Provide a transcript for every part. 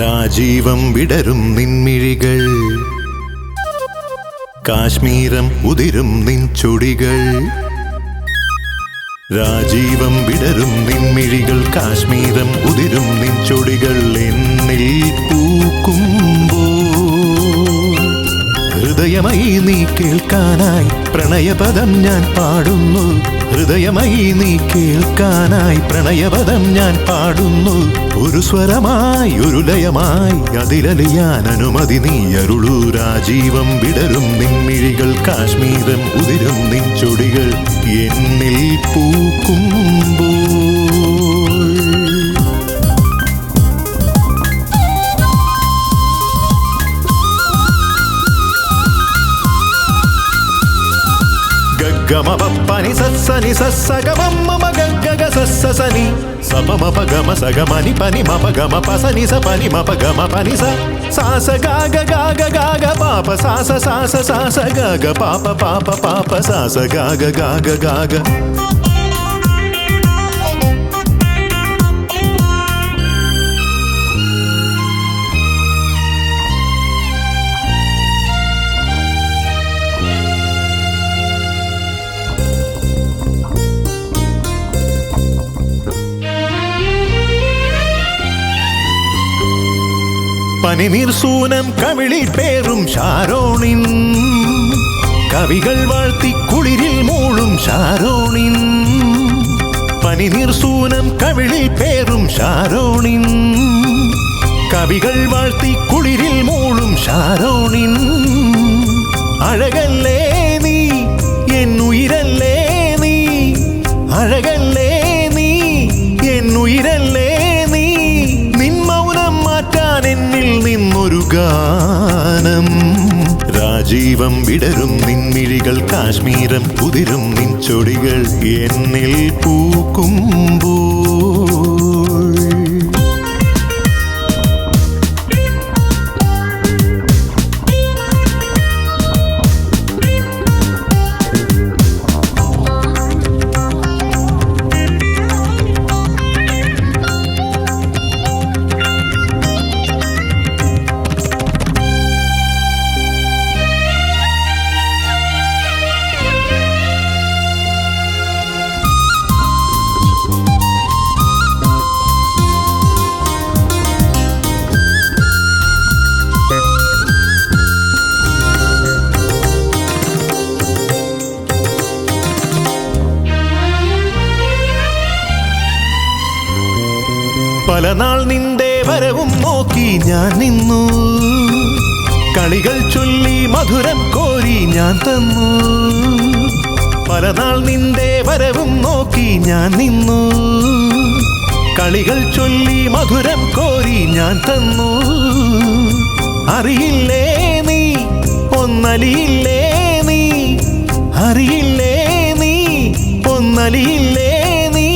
രാജീവം വിടരും നിൻമിഴികൾ, കാശ്മീരം ഉതിരും നിൻ ചുടികൾ. രാജീവം വിടരും നിൻമിഴികൾ, കാശ്മീരം ഉതിരും നിൻ ചുടികൾ. എന്നിൽ പൂക്കുമ്പോൾ ഹൃദയമായി നീ കേൾക്കാനായി പ്രണയപദം ഞാൻ പാടുന്നു. ഹൃദയമായി നീ കേൾക്കാനായി പ്രണയപദം ഞാൻ പാടുന്നു. ഒരു സ്വരമായി ഒരു ലയമായി അതിലലിയാൻ അനുമതി നീ അരുളൂ. രാജീവം വിടരും നിൻമിഴികൾ, കാശ്മീരം ഉതിരും നിൻ ചൊടികൾ. എന്നിൽ പൂക്കുമ്പോൾ గమపని సస్సని సస్సగమమ్మ గగ్గగ సస్సని సమమపగమ సగమని పని మపగమ పసని సపని మపగమ పని సాస గాగ గాగ గాగ పాప సాస సాస సాస గాగ పాప పాప పాప సాస గాగ గాగ గాగ. പനിനീർ സൂനം കവിളിൽ പേറും ഷാരോണിൻ, കവികൾ വാഴ്ത്തി കുളിരിൽ മൂളും ഷാരോണിൻ. പനിനീർ സൂനം കവിളിൽ പേറും ഷാരോണിൻ, കവികൾ വാഴ്ത്തി കുളിരിൽ മൂളും ഷാരോണിൻ. അഴകല്ലേ നീ എന്നുയിരല്ലേ നീ, അഴകല്ലേ നീ എന്നുയിരല്ലേ നീ. നിൻ മൗനം മാറ്റാൻ എന്നിൽ നിന്നൊരു ഗാനം. രാജീവം വിടരും നിൻമിഴികൾ, കാശ്മീരം ഉതിരും നിൻ ചൊടികൾ. എന്നിൽ പൂക്കുമ്പോൾ പല നാൾ നിന്റെ വരവും നോക്കി ഞാൻ നിന്നു. കളികൾ ചൊല്ലി മധുരം കോരി ഞാൻ തന്നു. പല നാൾ നിന്റെ വരവും നോക്കി ഞാൻ നിന്നു. കളികൾ ചൊല്ലി മധുരം കോരി ഞാൻ തന്നു. അറിയില്ലേ നീ ഒന്നലിയില്ലേ നീ, അറിയില്ലേ നീ ഒന്നലിയില്ലേ നീ.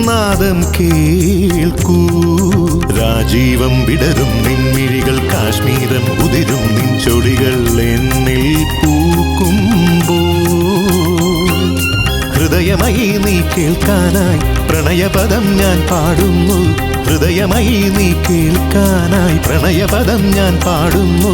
നാദം കേൾക്കൂ. രാജീവം വിടരും നിൻമിഴികൾ, കാശ്മീരം ഉതിരും നിൻ ചൊടികൾ. എന്നിൽ പൂക്കുമ്പോൾ ഹൃദയമായി നീ കേൾക്കാനായി പ്രണയപദം ഞാൻ പാടുന്നു. ഹൃദയമായി നീ കേൾക്കാനായി പ്രണയപദം ഞാൻ പാടുന്നു.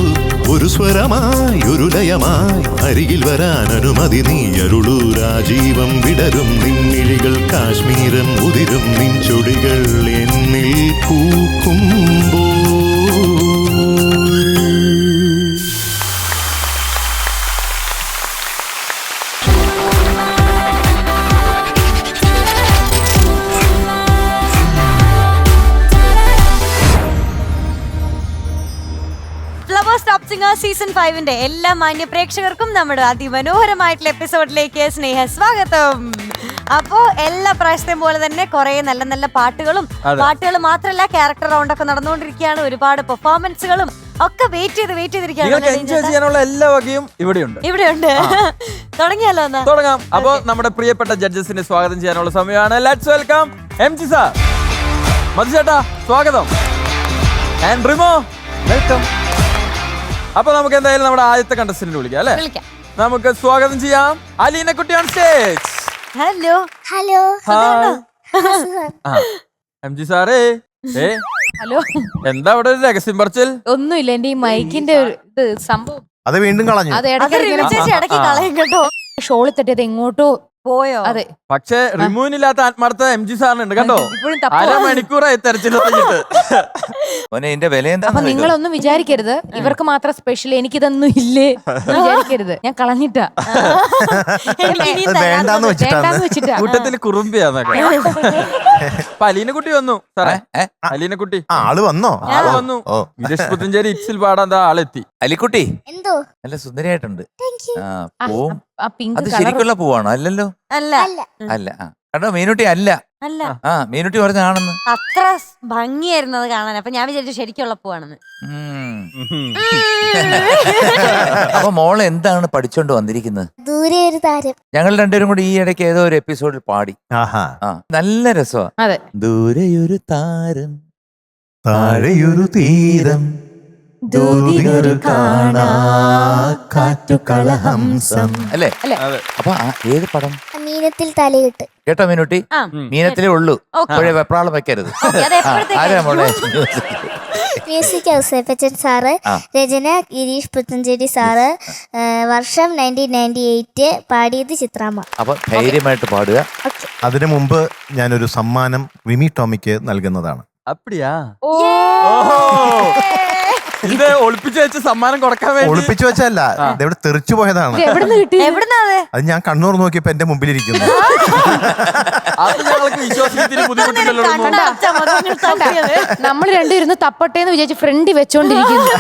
ഒരു സ്വരമായി ഒരു ലയമായി അരികിൽ വരാൻ അനുമതി നീ അരുളൂ. രാജീവം വിടരും നിൻമിഴികൾ, കാശ്മീരം ഉതിരും നിൻ ചൊടികൾ. എന്നിൽ പൂക്കുമ്പോൾ സീസൺ 5 എല്ലാ മാന്യ പ്രേക്ഷകർക്കും നമ്മുടെ അതിമനോഹരമായിട്ടുള്ള എപ്പിസോഡിലേക്ക് സ്നേഹ സ്വാഗതം. അപ്പോ എല്ലാ പ്രാവശ്യത്തെയും പോലെ തന്നെ കുറെ നല്ല നല്ല പാട്ടുകൾ മാത്രമല്ല ക്യാരക്ടർ റൗണ്ട് ഒക്കെ നടന്നുകൊണ്ടിരിക്കുകയാണ്. ഒരുപാട് പെർഫോമൻസുകളും ഒക്കെ വെയിറ്റ് ചെയ്തിരിക്കുകയാണ്. എല്ലാ വകയും ഇവിടെയുണ്ട്. തുടങ്ങിയാലോ? തുടങ്ങാം. അപ്പോ നമ്മുടെ പ്രിയപ്പെട്ട ജഡ്ജസിനെ സ്വാഗതം ചെയ്യാനുള്ള സമയമാണ്. Let's welcome MG sir. Madhu ചേട്ടാ സ്വാഗതം. And Rimi welcome. അപ്പൊ നമുക്ക് എന്തായാലും നമ്മുടെ ആദ്യത്തെ കണ്ടസ്റ്റന്റ് വിളിക്കാം അല്ലെ? നമുക്ക് സ്വാഗതം ചെയ്യാം അലീന കുട്ടി on stage. Hello hello M G സാറേ ഏ ഹലോ, എന്താ അവിടെ ഒരു രഹസ്യം പറച്ചിൽ? ഒന്നുമില്ല. എന്റെ ഈ മൈക്കിന്റെ ഒരു ഇത് സംഭവം അത് വീണ്ടും കളഞ്ഞു. അത് അത് റിമി ചേച്ചി ഇടയ്ക്ക് കളയും കേട്ടോ. ഷോളിൽ തട്ടിയത് എങ്ങോട്ടോ പോയോ? അതെ. പക്ഷെ റിമൂവിനില്ലാത്ത ആത്മാർത്ഥ MG സാറിനുണ്ട് കേട്ടോ. ഇപ്പോഴും തപ്പുവാ. അരമണിക്കൂറായി തെരച്ചിൽ തുടങ്ങിയിട്ട്. ഇതിന്റെ വില എന്താ? അപ്പൊ നിങ്ങളൊന്നും വിചാരിക്കരുത് ഇവർക്ക് മാത്രം സ്പെഷ്യൽ, എനിക്കിതൊന്നും ഇല്ലേ എന്ന് വിചാരിക്കരുത്. ഞാൻ കളഞ്ഞിട്ടാ, എനിക്ക് ഇനിയും അത് തരാൻ വേണ്ടാന്ന് വെച്ചിട്ടാണ്. വേണ്ടാന്ന് വെച്ചിട്ടാ. കൂട്ടത്തിൽ കുറുമ്പിയാന്നൊക്കെ. അപ്പൊ അലീനക്കുട്ടി വന്നു സാറേ. അലീനക്കുട്ടി ആള് വന്നോ? ആള് വന്നു. ഓ ഗിരീഷ് പുത്തഞ്ചേരി ഇറ്റ്സിൽ പാടാൻ ആളെത്തി. അലിക്കുട്ടി എന്തോ നല്ല സുന്ദരിയായിട്ടുണ്ട്. ആ ആ, പൂവും ആ പിങ്ക് അത് കളർ ശരിക്കുള്ള പൂവാണോ? അല്ലല്ലോ. അല്ല അല്ല. ആ കണ്ടോ, മീനുട്ടി അല്ല. അല്ല ആ മീനുട്ടി പറഞ്ഞാണെന്ന്. അത്ര ഭംഗിയായിരുന്നു അത് കാണാൻ. അപ്പൊ ഞാൻ വിചാരിച്ചു ശരിക്കുള്ള പൂവാണെന്ന്. അപ്പൊ മോള് എന്താണ് പഠിച്ചോണ്ട് വന്നിരിക്കുന്നത്? ദൂരെ ഒരു താരം. ഞങ്ങൾ രണ്ടുപേരും കൂടി ഈ ഇടയ്ക്ക് ഏതോ ഒരു എപ്പിസോഡിൽ പാടി. ആഹാ. ആ നല്ല രസമാ. അതെ. ദൂരെയൊരു താരം താഴെയൊരു തീരം ദൂതിയൊരു കാണാ കാറ്റുകളഹംസം. അല്ലേ? അതെ. അപ്പൊ ഏത് പടം? മീനത്തിൽ തലയിട്ട്. കേട്ടോ മീനുട്ടി, ആ. മീനത്തിലേ ഉള്ളൂ. ഇപ്പോഴേ വെപ്രാളം വെക്കരുത്. അത് എപ്പോഴത്തേക്ക് ആരാ മോളെ? മ്യൂസിക് ഔസേപ്പച്ചൻ സാറ്, ആ. രചന ഗിരീഷ് പുത്തഞ്ചേരി സാറ്, വർഷം 1998, പാടിയത് ചിത്രാമ്മ. അപ്പൊ ധൈര്യമായിട്ട് പാടുക. അതിനു മുമ്പ് ഞാനൊരു സമ്മാനം റിമി ടോമിക്ക് നൽകുന്നതാണ്. അപ്പടിയാ? ഓ, ഇത് ഒളിപ്പിച്ചു വെച്ച് സമ്മാനം കൊടുക്കാൻ വേണ്ടി. ഒളിപ്പിച്ചു വെച്ചല്ല, ഇതെവിടെ തെറിച്ചു പോയതാണ്. ഇത് എവിടുന്ന് കിട്ടി? എവിടുന്നാ അത്? അത് ഞാൻ കണ്ണൂർ നോക്കിയപ്പോ എന്റെ മുമ്പിലിരിക്കുന്നു. അത് ഞങ്ങൾക്ക് വിശ്വസിക്കുന്നതിന് ബുദ്ധിമുട്ടില്ലല്ലോ. കണ്ട അച്ഛ മതങ്ങൾ തപ്പിയത്. നമ്മൾ രണ്ടുപേരും തപ്പട്ടെ എന്ന് വിചാരിച്ച് ഫ്രണ്ട് വെച്ചോണ്ടിരിക്കുന്നു.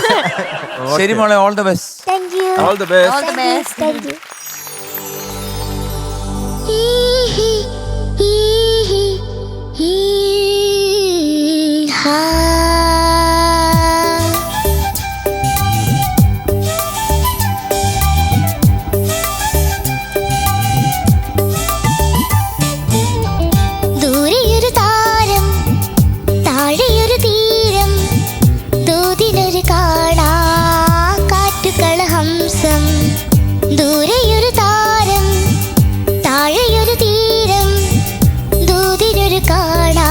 ശരി മോളെ, all the best. Thank you. All the best. All the best. Thank you. ദൂരെയൊരു താരം, താഴെയൊരു തീരം, ദൂതിലൊരു കാണാ കാറ്റുകളഹംസം. ദൂരെയൊരു താരം, താഴെയൊരു തീരം, ദൂതിലൊരു കാണാ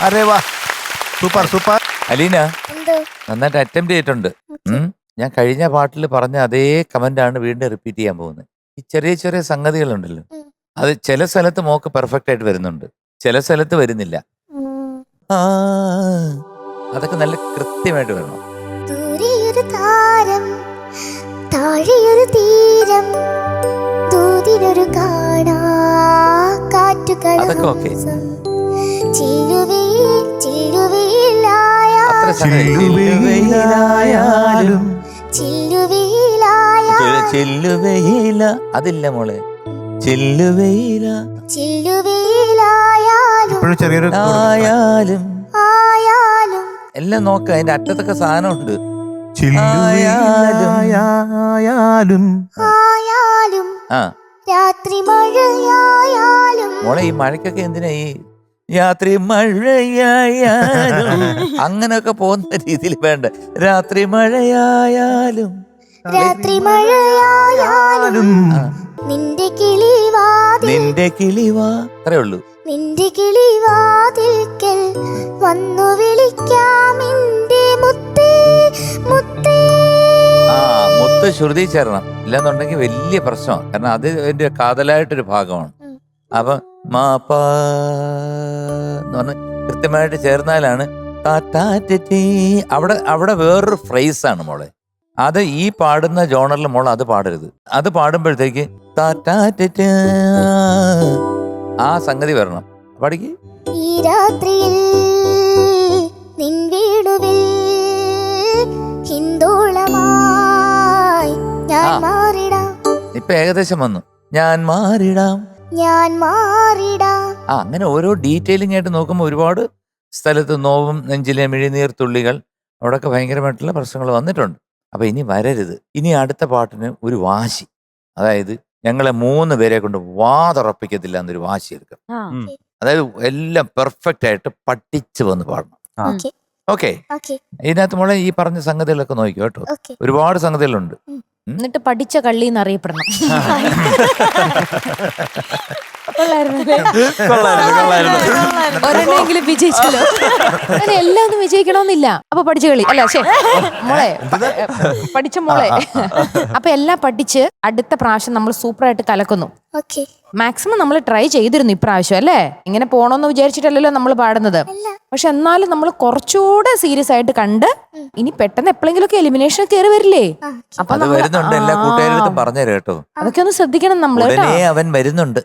അരേ വാ, സൂപ്പർ സൂപ്പർ. അലീന എന്തോ നന്നായിട്ട് അറ്റംപ്റ്റ് ചെയ്തിട്ടുണ്ട്. ഞാൻ കഴിഞ്ഞ പാട്ടിൽ പറഞ്ഞ അതേ കമന്റ് ആണ് വീണ്ടും റിപ്പീറ്റ് ചെയ്യാൻ പോകുന്നത്. ഈ ചെറിയ ചെറിയ സംഗതികളുണ്ടല്ലോ, അത് ചില സ്ഥലത്ത് മോക്ക് പെർഫെക്റ്റ് ആയിട്ട് വരുന്നുണ്ട്, ചില സ്ഥലത്ത് വരുന്നില്ല. ആ, അതൊക്കെ നല്ല കൃത്യമായിട്ട് വരണം. ദൂരെയൊരു താരം താഴെയൊരു തീരം ദൂതിനൊരു കാണാ അതൊക്കെ okay. അത്ര ചില്ലുവെയിലായാലും ചെല്ലുവയില അതില്ല മോളെ, ചെല്ലുവയില ഇപ്പോഴും ചെറിയൊരു ആയാലും ആയാലും എല്ലാം നോക്ക, അതിന്റെ അറ്റത്തൊക്കെ സാധനമുണ്ട്. ചില്ലുവെയിലായാലും ആയാലും ആ രാത്രി മഴയായാലും മോളെ, ഈ മഴയ്ക്കൊക്കെ എന്തിനാ ഈ രാത്രി മഴയായാലും അങ്ങനെയൊക്കെ പോകുന്ന രീതിയിൽ വേണ്ട. രാത്രി മഴയായാലും രാത്രി മഴയായാലും നിന്റെ കിളിവാതിൽ നിന്റെ കിളിവാ, അത്രേ ഉള്ളൂ. നിന്റെ കിളിവാതിൽക്കൽ വന്നു വിളിക്കാം എന്റെ മുത്തേ മുത്തേ. ആ മുത്ത് ശ്രുതി ചേരണം, ഇല്ലെന്നുണ്ടെങ്കിൽ വലിയ പ്രശ്നമാണ്. കാരണം അത് എന്റെ കാതലായിട്ടൊരു ഭാഗമാണ്. അപ്പൊ മാപ്പാ എന്ന് പറഞ്ഞ് കൃത്യമായിട്ട് ചേർന്നാലാണ് അവിടെ അവിടെ വേറൊരു ഫ്രേസ് ആണ് മോളെ. അത് ഈ പാടുന്ന ജോണറിൽ മോൾ അത് പാടരുത്. അത് പാടുമ്പോഴത്തേക്ക് ആ സംഗതി വരണം. പാടിക്ക്. ഈ രാത്രിയിൽ നിൻ വീടുവിൽ ഹിന്ദോളമായി ഞാൻ ആ. മാറിടാം ഇപ്പൊ ഏകദേശം വന്നു. ഞാൻ മാറിടാം. ഞാൻ മാറിടാം. ആ അങ്ങനെ ഓരോ ഡീറ്റെയിലിംഗ് ആയിട്ട് നോക്കുമ്പോൾ ഒരുപാട് സ്ഥലത്ത് നോവും നെഞ്ചിലെ മിഴിനീർ തുള്ളികൾ അവിടെയൊക്കെ ഭയങ്കരമായിട്ടുള്ള പ്രശ്നങ്ങൾ വന്നിട്ടുണ്ട്. അപ്പൊ ഇനി വരരുത്. ഇനി അടുത്ത പാട്ടിന് ഒരു വാശി, അതായത് ഞങ്ങളെ 3 പേരെ കൊണ്ട് വാതുറപ്പിക്കത്തില്ല എന്നൊരു വാശി എടുക്കാം. അതായത് എല്ലാം പെർഫെക്റ്റ് ആയിട്ട് പഠിച്ചു വന്ന് പാടണം. ഓക്കേ ഓക്കെ, ഓക്കേ ഇതിനകത്ത് മോളെ ഈ പറഞ്ഞ സംഗതികളൊക്കെ നോക്കിക്കോ കേട്ടോ. ഓക്കേ. ഒരുപാട് സംഗതികളുണ്ട്. എന്നിട്ട് പഠിച്ച കള്ളി എന്നറിയപ്പെടണം. കൊള്ളായിരുന്നല്ലേ? ഒരെണ്ണമെങ്കിലും വിജയിച്ചല്ലോ. അങ്ങനെ എല്ലാം ഒന്നും വിജയിക്കണമെന്നില്ല. അപ്പൊ പഠിച്ച കളി അല്ല, ശേ മോളെ, പഠിച്ച മോളെ. അപ്പൊ എല്ലാം പഠിച്ച് അടുത്ത പ്രാവശ്യം നമ്മൾ സൂപ്പറായിട്ട് കലക്കുന്നു. ഓക്കേ. മാക്സിമം നമ്മൾ ട്രൈ ചെയ്തിരുന്നു ഇപ്രാവശ്യം, അല്ലേ? ഇങ്ങനെ പോണോന്ന് വിചാരിച്ചിട്ടല്ലല്ലോ നമ്മൾ പാടുന്നത്. പക്ഷെ എന്നാലും നമ്മൾ കുറച്ചുകൂടെ സീരിയസ് ആയിട്ട് കണ്ട് ഇനി പെട്ടെന്ന് എപ്പോഴെങ്കിലും ഒക്കെ എലിമിനേഷൻ കയറി വരില്ലേ? അപ്പൊ അത് വരുന്നുണ്ട്. എല്ലാ കൂട്ടുകാരും പറഞ്ഞുതരാം കേട്ടോ. അതൊക്കെ ഒന്ന് ശ്രദ്ധിക്കണം നമ്മള് കേട്ടോ. ഉടനെ അവൻ വരുന്നുണ്ട്.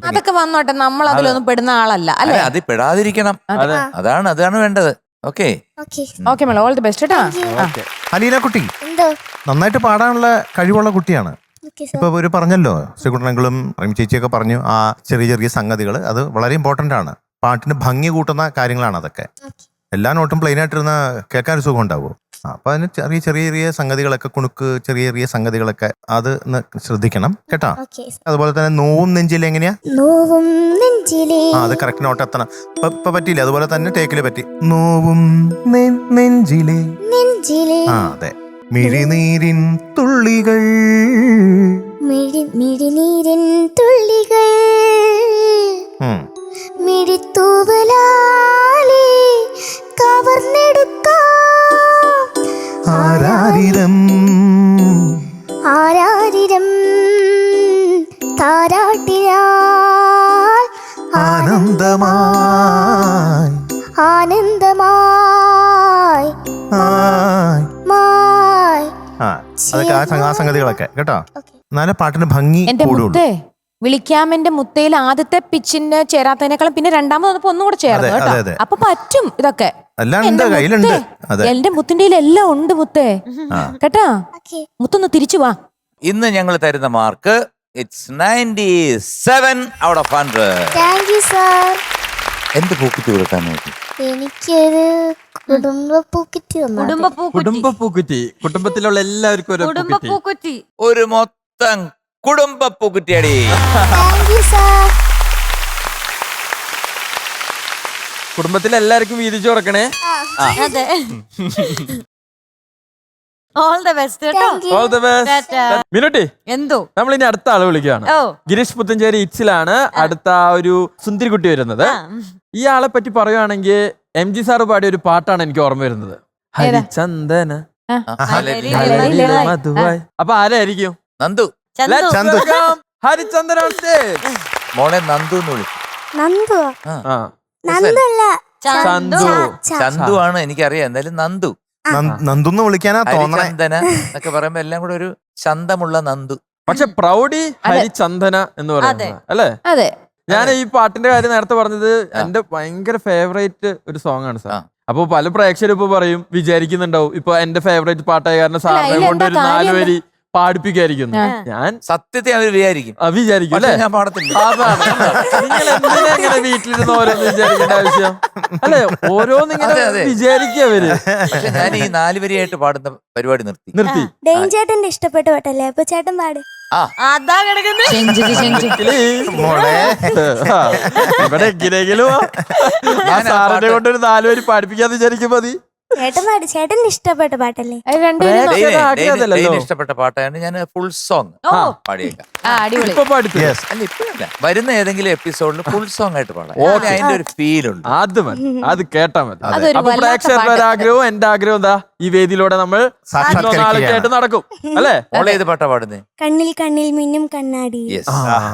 അതൊക്കെ വന്നോട്ടെ, നമ്മൾ അതിലൊന്നും പെടുന്ന ആളല്ല, അല്ലെ? അത് പെടാതിരിക്കണം. അതാണ് വേണ്ടത്. Okay okay. ഓക്കെ മേള, ഓൾ ദി ബെസ്റ്റ് കേട്ടാ. അലീന കുട്ടി എന്തോ നന്നായിട്ട് പാടാനുള്ള കഴിവുള്ള കുട്ടിയാണ്. ഓക്കേ ഇപ്പൊ ഒരു പറഞ്ഞല്ലോ, ശ്രീകുട്ടനങ്ങളും റമി ചേച്ചിയൊക്കെ പറഞ്ഞു, ആ ചെറിയ ചെറിയ സംഗതികൾ അത് വളരെ ഇമ്പോർട്ടന്റ് ആണ്. പാട്ടിന് ഭംഗി കൂട്ടുന്ന കാര്യങ്ങളാണ് അതൊക്കെ. ഓക്കേ. എല്ലാ നോട്ടും പ്ലെയിൻ ആയിട്ടിരുന്ന കേൾക്കാൻ ഒരു സുഖം ഉണ്ടാവുമോ? അപ്പൊ അതിന് ചെറിയ ചെറിയ ചെറിയ സംഗതികളൊക്കെ, കുണുക്ക് ചെറിയ ചെറിയ സംഗതികളൊക്കെ അത് ശ്രദ്ധിക്കണം കേട്ടോ. ഓക്കേ. അതുപോലെ തന്നെ നോവും നെഞ്ചിൽ എങ്ങനെയാ? നോവും നെഞ്ചിലേ. ആ അത് കറക്റ്റ് നോട്ട് എത്തണം. ഇപ്പൊ പറ്റിയില്ല, അതുപോലെ തന്നെ ടേക്കില് പറ്റി. നോവും നെഞ്ചിലെ. നെഞ്ചിലേ. ആ അതെ. മിഴിനീരിൻ തുള്ളികൾ. മിഴിനീരിൻ തുള്ളികൾ മിഴിത്തൂവലാലേ കവർന്നെടുക്കാം. ആരാരിരം ആരാരിരം താരാട്ടിനാൽ ആനന്ദമായി ആനന്ദമായി ആയി. മായി. ആ അതൊക്കെ ആ സംഗതികളൊക്കെ കേട്ടോ. ഓക്കേ. എന്നാലും പാട്ടിന് ഭംഗി എന്റെ കൂടുള്ളൂ. മുത്തേ, വിളിക്കാമെന്റെ മുത്തയിൽ ആദ്യത്തെ പിച്ചിന് ചേരാത്തതിനേക്കാളും പിന്നെ രണ്ടാമത് വന്നപ്പോ ഒന്നും കൂടെ ചേർന്നു അതെ, കേട്ടോ. അതെ, അതെ. അപ്പൊ പറ്റും ഇതൊക്കെ. എല്ലാം ഉണ്ട്, എന്റെ കയ്യിലുണ്ട്. മുത്തേ, അതെ. എന്റെ മുത്തിന്റെ എല്ലാം ഉണ്ട് മുത്തേ, കേട്ടാ. ഓക്കേ. മുത്തൊന്ന് തിരിച്ചു വാ. ഇന്ന് ഞങ്ങൾ തരുന്ന mark it's 97 out of 100. Thank you sir. എന്ത് പൂക്കിട്ട് കൊടുക്കാൻ നോക്കി? എനിക്കൊരു കുടുംബ പൂക്കിറ്റ് തന്നു. കുടുംബ പൂക്കുറ്റി. കുടുംബത്തിലുള്ള എല്ലാവർക്കും ഒരു പൂക്കുറ്റി. പൂക്കുറ്റി. ഒരു മൊത്തം കുടുംബ പൂക്കുറ്റിയടി. Thank you sir. കുടുംബത്തിലെ എല്ലാവർക്കും വീതിച്ചു കൊടുക്കണേ. അതെ. ഓൾ ദ ബെസ്റ്റ് കേട്ടോ. Thank you. All the best. മിനുട്ടി, എന്തോ നമ്മൾ ഇനി അടുത്ത ആള് വിളിക്കുകയാണ്. ഓ ഗിരീഷ് പുത്തഞ്ചേരി ഇറ്റ്സിലാണ് അടുത്ത ഒരു സുന്ദരിക്കുട്ടി വരുന്നത്. ഈ ആളെ പറ്റി പറയുവാണെങ്കിൽ MG സാറ് പാടിയ ഒരു പാട്ടാണ് എനിക്ക് ഓർമ്മ വരുന്നത്. ഹരിചന്ദന മധുവായി. അപ്പൊ ആരായിരിക്കും? നന്ദു. ചന്തു. ചന്തു. Harichandan on stage. മോളെ നന്ദു എന്ന് വിളിക്കും. നന്ദു ആ, നന്ദല്ല ചന്തു. ചന്തു ആണ് എനിക്കറിയാം. എന്തായാലും നന്ദു. നന്ദുന്ന് വിളിക്കാനാ തോന്നണേ. ഹരിചന്ദന എന്നൊക്കെ പറയുമ്പോ എല്ലാം കൂടെ ഒരു ചന്തമുള്ള നന്ദു. പക്ഷെ പ്രൗഢി ഹരിചന്ദന എന്ന് പറയുന്നത് അല്ലേ? അതെ. ഞാൻ ഈ പാട്ടിന്റെ കാര്യം നേരത്തെ പറഞ്ഞത് എന്റെ ഭയങ്കര ഫേവറേറ്റ് ഒരു സോങ് ആണ് സാർ. അപ്പൊ പല പ്രേക്ഷകരും ഇപ്പൊ പറയും, വിചാരിക്കുന്നുണ്ടാവും ഇപ്പൊ എന്റെ ഫേവറേറ്റ് പാട്ടായ കാരണം സാറിനെ കൊണ്ട് ഒരു 4 വരി പാടിപ്പിക്കായിരിക്കുന്നു. ഞാൻ സത്യത്തെ അവർ വിചാരിക്കും. വിചാരിക്കും അല്ലെ? ഞാൻ പാടത്തില്ല. അതാണ് നിങ്ങൾ എന്തിനാ ഇങ്ങനെ വീട്ടിലിരുന്ന് ഓരോന്ന് വിചാരിക്കേണ്ട ആവശ്യം അല്ലെ? ഓരോന്നിങ്ങനെ വിചാരിക്കവര്. പക്ഷെ ഞാൻ ഈ 4 വരിയായിട്ട് പാടുന്ന പരിപാടി നിർത്തി. ഡെയിൻ ചേട്ടന്റെ ഇഷ്ടപ്പെട്ട പാട്ടല്ലേ, അപ്പൊ ചേട്ടൻ പാട്. അതാ കിടക്കുന്നത്. മോളെ ഇവിടെ എങ്ങനെയെങ്കിലും സാറിനെ കൊണ്ട് ഒരു 4 വരി പാടിപ്പിക്കാന്ന് വിചാരിക്കും. മതി ചേട്ടൻ പാട്, ചേട്ടന്റെ ഇഷ്ടപ്പെട്ട പാട്ടല്ലേ. ആക്കിയതല്ലല്ലോ. ഇഷ്ടപ്പെട്ട പാട്ടാണ് ഞാൻ ഫുൾ സോങ് പാടിയേക്കാം. അടിപൊളി. ഇപ്പൊ പാടിച്ചു. അല്ല ഇപ്പഴല്ല, വരുന്ന ഏതെങ്കിലും എപ്പിസോഡിൽ ഫുൾ സോങ് ആയിട്ട് പാടാം. അതിന്റെ ഒരു ഫീൽ ഉണ്ട്. അത് മതി, അത് കേട്ടാ മതി. അതൊരു അപ്പൊ പ്രേക്ഷകരുടെ ഒരു ആഗ്രഹവും എന്റെ ആഗ്രഹവും എന്താ, ഈ വേദിയിലൂടെ നമ്മൾ നാളൊക്കെയായിട്ട് നടക്കും അല്ലേ? മോളെ ഏത് പാട്ടാ പാടുന്നേ? കണ്ണിൽ കണ്ണിൽ മിന്നും കണ്ണാടി.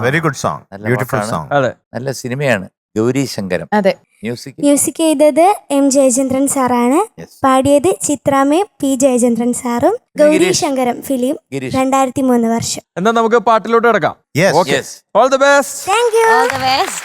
Very good song, beautiful song. അതെ, നല്ല സിനിമയാണ്. ഗൗരി ശങ്കരം അതെ. മ്യൂസിക് ചെയ്തത് M ജയചന്ദ്രൻ സാറാണ്. പാടിയത് ചിത്രാമയും P ജയചന്ദ്രൻ സാറും. ഗൗരി ശങ്കരം ഫിലിം 2003 വർഷം. എന്നാ നമുക്ക് പാട്ടിലോട്ട് കിടക്കാം. All the best. Thank you. All the best.